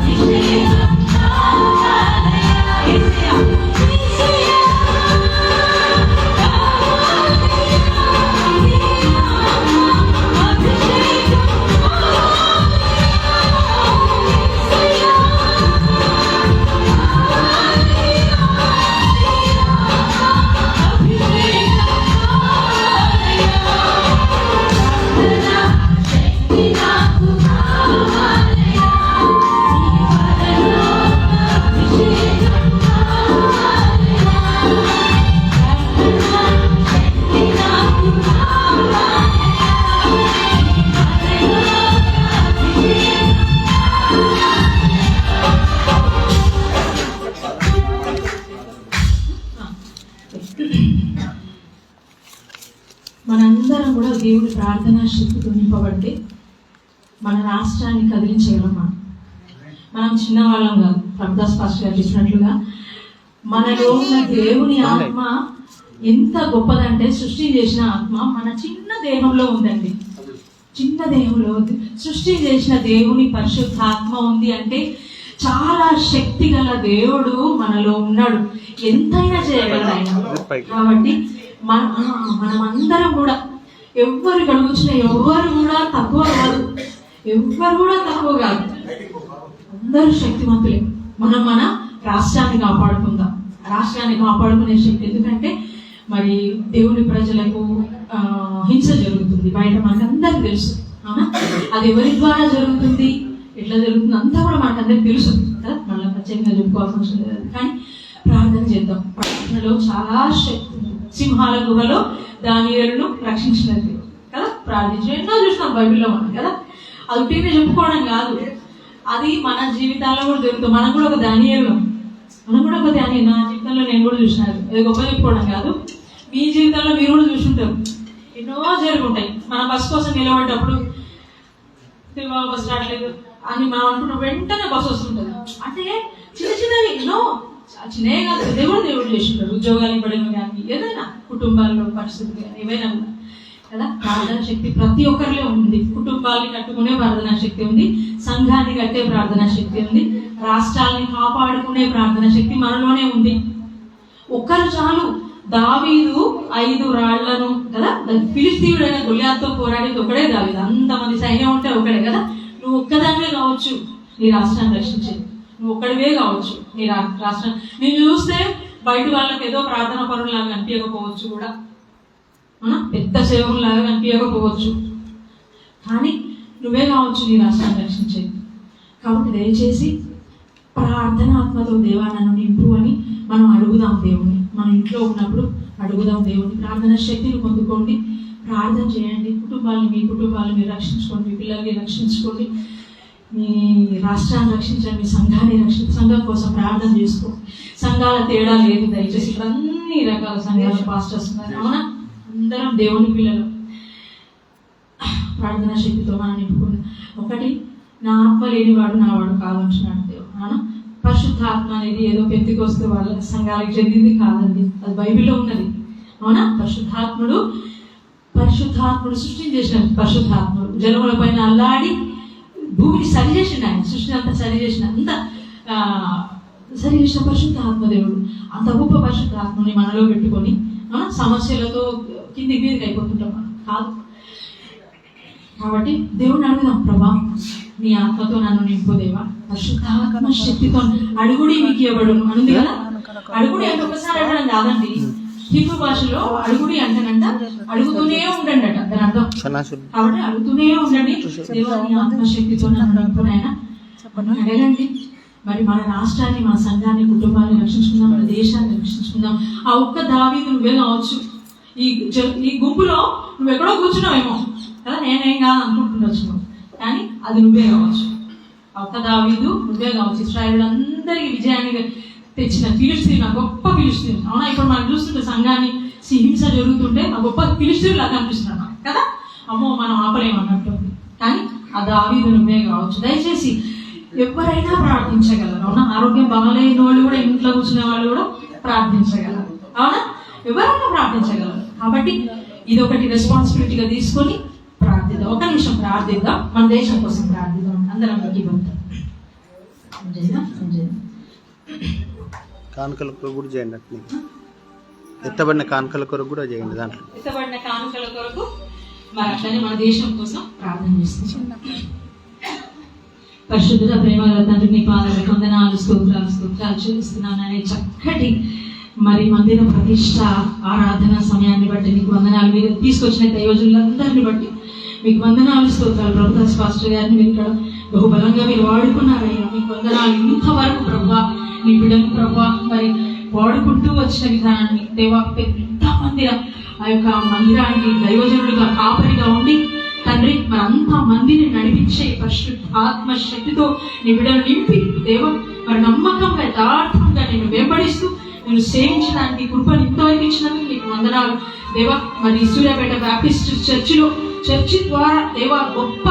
అభిషేకం మనందరం కూడా దేవుడి ప్రార్థనా శక్తితో నింపబడితే మన రాష్ట్రాన్ని కదిలించగలం. మనం చిన్నవాళ్ళం కాదు. ప్రభుదాస్ పాస్టర్ గారు చెప్పినట్లుగా మనలో ఉన్న దేవుని ఆత్మ ఎంత గొప్పదంటే సృష్టి చేసిన ఆత్మ మన చిన్న దేహంలో ఉందండి. చిన్న దేహంలో సృష్టి చేసిన దేవుని పరిశుద్ధాత్మ ఉంది అంటే చాలా శక్తి గల దేవుడు మనలో ఉన్నాడు, ఎంతైనా చేయగలడు ఆయన. కాబట్టి మనమందరం కూడా ఎవ్వరు కడుగుచ్చినా ఎవ్వరు కూడా తక్కువ కాదు, ఎవ్వరు కూడా తక్కువ కాదు, అందరూ శక్తివంతులే. మనం మన రాష్ట్రాన్ని కాపాడుకుందాం, రాష్ట్రాన్ని కాపాడుకునే శక్తి. ఎందుకంటే మరి దేవుని ప్రజలకు హింస జరుగుతుంది బయట, మనకు అందరికి తెలుసు. అవునా? అది ఎవరి ద్వారా జరుగుతుంది, ఎట్లా జరుగుతుంది అంతా కూడా మనకు అందరికి తెలుసు కదా, మళ్ళీ ప్రత్యేకంగా చెప్పుకోవాల్సిన అవసరం లేదు. కానీ ప్రార్థన చేద్దాం. ప్రార్థనలో చాలా శక్తి. సింహాల గుహలో దానియేలును రక్షించినది కదా, ప్రార్థించి ఎన్నో చూసినాం బైబిల్లో మనం కదా. అది టీవీ చెప్పుకోవడం కాదు, అది మన జీవితాల్లో కూడా జరుగుతుంది. మనం కూడా ఒక దానియేలు, మనం కూడా ఒక దాని, నా జీవితంలో నేను కూడా చూసినాను. అది గొప్ప చెప్పుకోవడం కాదు, మీ జీవితంలో మీరు కూడా చూసుంటారు. ఎన్నో జరుగుంటాయి. మన బస్సు కోసం నిలబడేటప్పుడు బస్సు రావట్లేదు అని మనం అనుకున్న వెంటనే బస్సు వస్తుంటుంది. అంటే చిన్న చిన్నవి ఎన్నో, చిన్నవి కాదు, దేవుడు చేస్తుంటారు. ఉద్యోగాలు ఇవ్వడం కానీ, ఏదైనా కుటుంబాల్లో పరిస్థితులు కానీ ఏవైనా కూడా కదా. ప్రార్థన శక్తి ప్రతి ఒక్కరిలో ఉంది. కుటుంబాన్ని కట్టుకునే ప్రార్థనా శక్తి ఉంది, సంఘాన్ని కట్టే ప్రార్థనా శక్తి ఉంది, రాష్ట్రాన్ని కాపాడుకునే ప్రార్థనా శక్తి మనలోనే ఉంది. ఒక్కరు చాలు. దావీదు 5 రాళ్లను కదా, ఫిలిస్తీయుడైన గొలియాతుతో పోరాడేది ఒకడే దావీదు. అంతమంది సైన్యం ఉంటే ఒకడే కదా. నువ్వు ఒక్కదానివే కావచ్చు నీ రాష్ట్రాన్ని రక్షించేది, నువ్వు ఒక్కడివే కావచ్చు నీ రాష్ట్రం. నేను చూస్తే బయట వాళ్ళకి ఏదో ప్రార్థన పరులాగా కనిపించకపోవచ్చు కూడా, పెద్ద సేవకులాగా కనిపించకపోవచ్చు, కానీ నువ్వే కావచ్చు నీ రాష్ట్రాన్ని రక్షించేది. కాబట్టి దయచేసి ప్రార్థనాత్మతో దేవా నన్ను నింపు అని మనం అడుగుదాం దేవుని. మన ఇంట్లో ఉన్నప్పుడు అడుగుదాం దేవుని. ప్రార్థన శక్తిని పొందుకోండి, ప్రార్థన చేయండి. మీ కుటుంబాలు మీరు రక్షించుకోండి, మీ పిల్లల్ని రక్షించుకోండి, మీ రాష్ట్రాన్ని రక్షించండి, మీ సంఘాన్ని రక్షించండి. సంఘం కోసం ప్రార్థన చేసుకోండి. సంఘాల తేడా లేదు దయచేసి. ఇక్కడ అన్ని రకాల సంఘాల పాస్టర్స్ ఉన్నారు, అవునా? అందరం దేవుని పిల్లలు. ప్రార్థనా శక్తితో మనం నింపుకున్నాం. ఒకటి, నా ఆత్మ లేనివాడు నావాడు కాదంటున్నాడు దేవుడు. అవునా? పరిశుద్ధాత్మ అనేది ఏదో పెంతికొస్తే వాళ్ళ సంఘాలకు చెందింది కాదండి, అది బైబిల్లో ఉన్నది. అవునా? పరిశుద్ధాత్ముడు సృష్టిని చేసిన పరిశుద్ధాత్ముడు జలముల పైన అల్లాడి భూమిని సరి చేసిన ఆయన, సృష్టిని అంతా సరి చేసిన పరిశుద్ధాత్మ దేవుడు. అంత గొప్ప పరిశుద్ధాత్మని మనలో పెట్టుకొని సమస్యలతో కిందికి మీదకి అయిపోతుంటాం మనం కాదు. కాబట్టి దేవుడిని అడుగుదాం, ప్రభా నీ ఆత్మతో నన్ను నింపు దేవా, పరిశుద్ధాత్మ శక్తితో. అడుగుడి మీకు ఇవ్వబడును అనుంది కదా. అడుగుడి అంటే ఒకసారి అడగడం కాదండి, హిబ్రూ భాషలో అడుగుడి అంటేనంట అడుగుతూనే ఉండండి అట, దాని అర్థం. కాబట్టి అడుగుతూనే ఉండండి, దేవా నీ ఆత్మశక్తితో నన్ను నింపునైనా అడగండి. మరి మన రాష్ట్రాన్ని, మన సంఘాన్ని, కుటుంబాన్ని రక్షించుకుందాం, మన దేశాన్ని రక్షించుకుందాం. ఆ ఒక్క దావీదు నువ్వే కావచ్చు. ఈ గుంపులో నువ్వు ఎక్కడో కూర్చున్నావేమో కదా, నేనేం కాదు అనుకుంటుండొచ్చు నువ్వు, కానీ అది నువ్వే కావచ్చు. ఆ ఒక్క దావీదు నువ్వే కావచ్చు. ఇశ్రాయేలులందరికీ విజయాన్ని తెచ్చిన ఫిలిస్తీన్, ఆ గొప్ప ఫిలిస్తీన్. అవునా? ఇప్పుడు మనం చూస్తుంటే సంఘాన్ని హింస జరుగుతుంటే ఆ గొప్ప ఫిలిస్తీన్ లాగా అనిపిస్తున్నాను కదా. అమ్మో మనం ఆపలేమన్నట్టు, కానీ ఆ దావీదు నువ్వే కావచ్చు. దయచేసి ఎవరైనా ప్రార్థించగలరు. అవునా? ఆరోగ్యం బాగాలేని వాళ్ళు కూడా, ఇంట్లో కూర్చునే వాళ్ళు కూడా ప్రార్థించగలరు. అవునా? ఎవరైనా ప్రార్థించగలరు. కాబట్టి ఇదొకటి రెస్పాన్సిబిలిటీగా తీసుకొని ప్రార్థిద్దాం. ఒక నిమిషం ప్రార్థిద్దాం, మన దేశం కోసం ప్రార్థిద్దాం. అందరం ఇవ్వద్దాం. కానుకల కొరకు కూడా చేయండి, అట్లా ఎత్తబడిన కానుకల కొరకు కూడా చేయండి. దాంట్లో ఎత్తబడిన కానుకల కొరకు మరి అట్లనే మన దేశం కోసం ప్రార్థన చేస్తాం. పరిశుద్ధ ప్రేమ తండ్రి, నీ పాదాలకు వందనాలు, స్తోత్రాలు చెల్లిస్తున్నాను. అనే చక్కటి మరి మందిర ప్రతిష్ట ఆరాధన సమయాన్ని బట్టి నీకు వందనాలు. మీరు తీసుకొచ్చిన దైవజనులందరిని బట్టి మీకు వందనాలు, స్తోత్రాలు. ప్రభుదాస్ పాస్టర్ గారిని మీరు ఇక్కడ బహుబలంగా మీరు వాడుకున్నారయ్యా, మీకు వందనాలు. ఇంతవరకు ప్రభా నీ బిడ్డను ప్రభా మరి వాడుకుంటూ వచ్చిన విధానాన్ని దేవా, పెద్ద మందిరం, ఆ యొక్క మందిరానికి దైవజనుడిగా కాపరిగా ఉండి తండ్రి మరి అంత మందిని నడిపించే పరిశుద్ధాత్మ శక్తితో నీ బిడ్డను నింపి దేవ మరి నమ్మకంగా యథార్థంగా నేను వెంబడిస్తూ నేను సేవించడానికి కృపను ఇంతవరకు ఇచ్చినందుకు నీకు వందనాలు దేవా. మరి సూర్యాపేట బ్యాప్టిస్ట్ చర్చి ద్వారా దేవా గొప్ప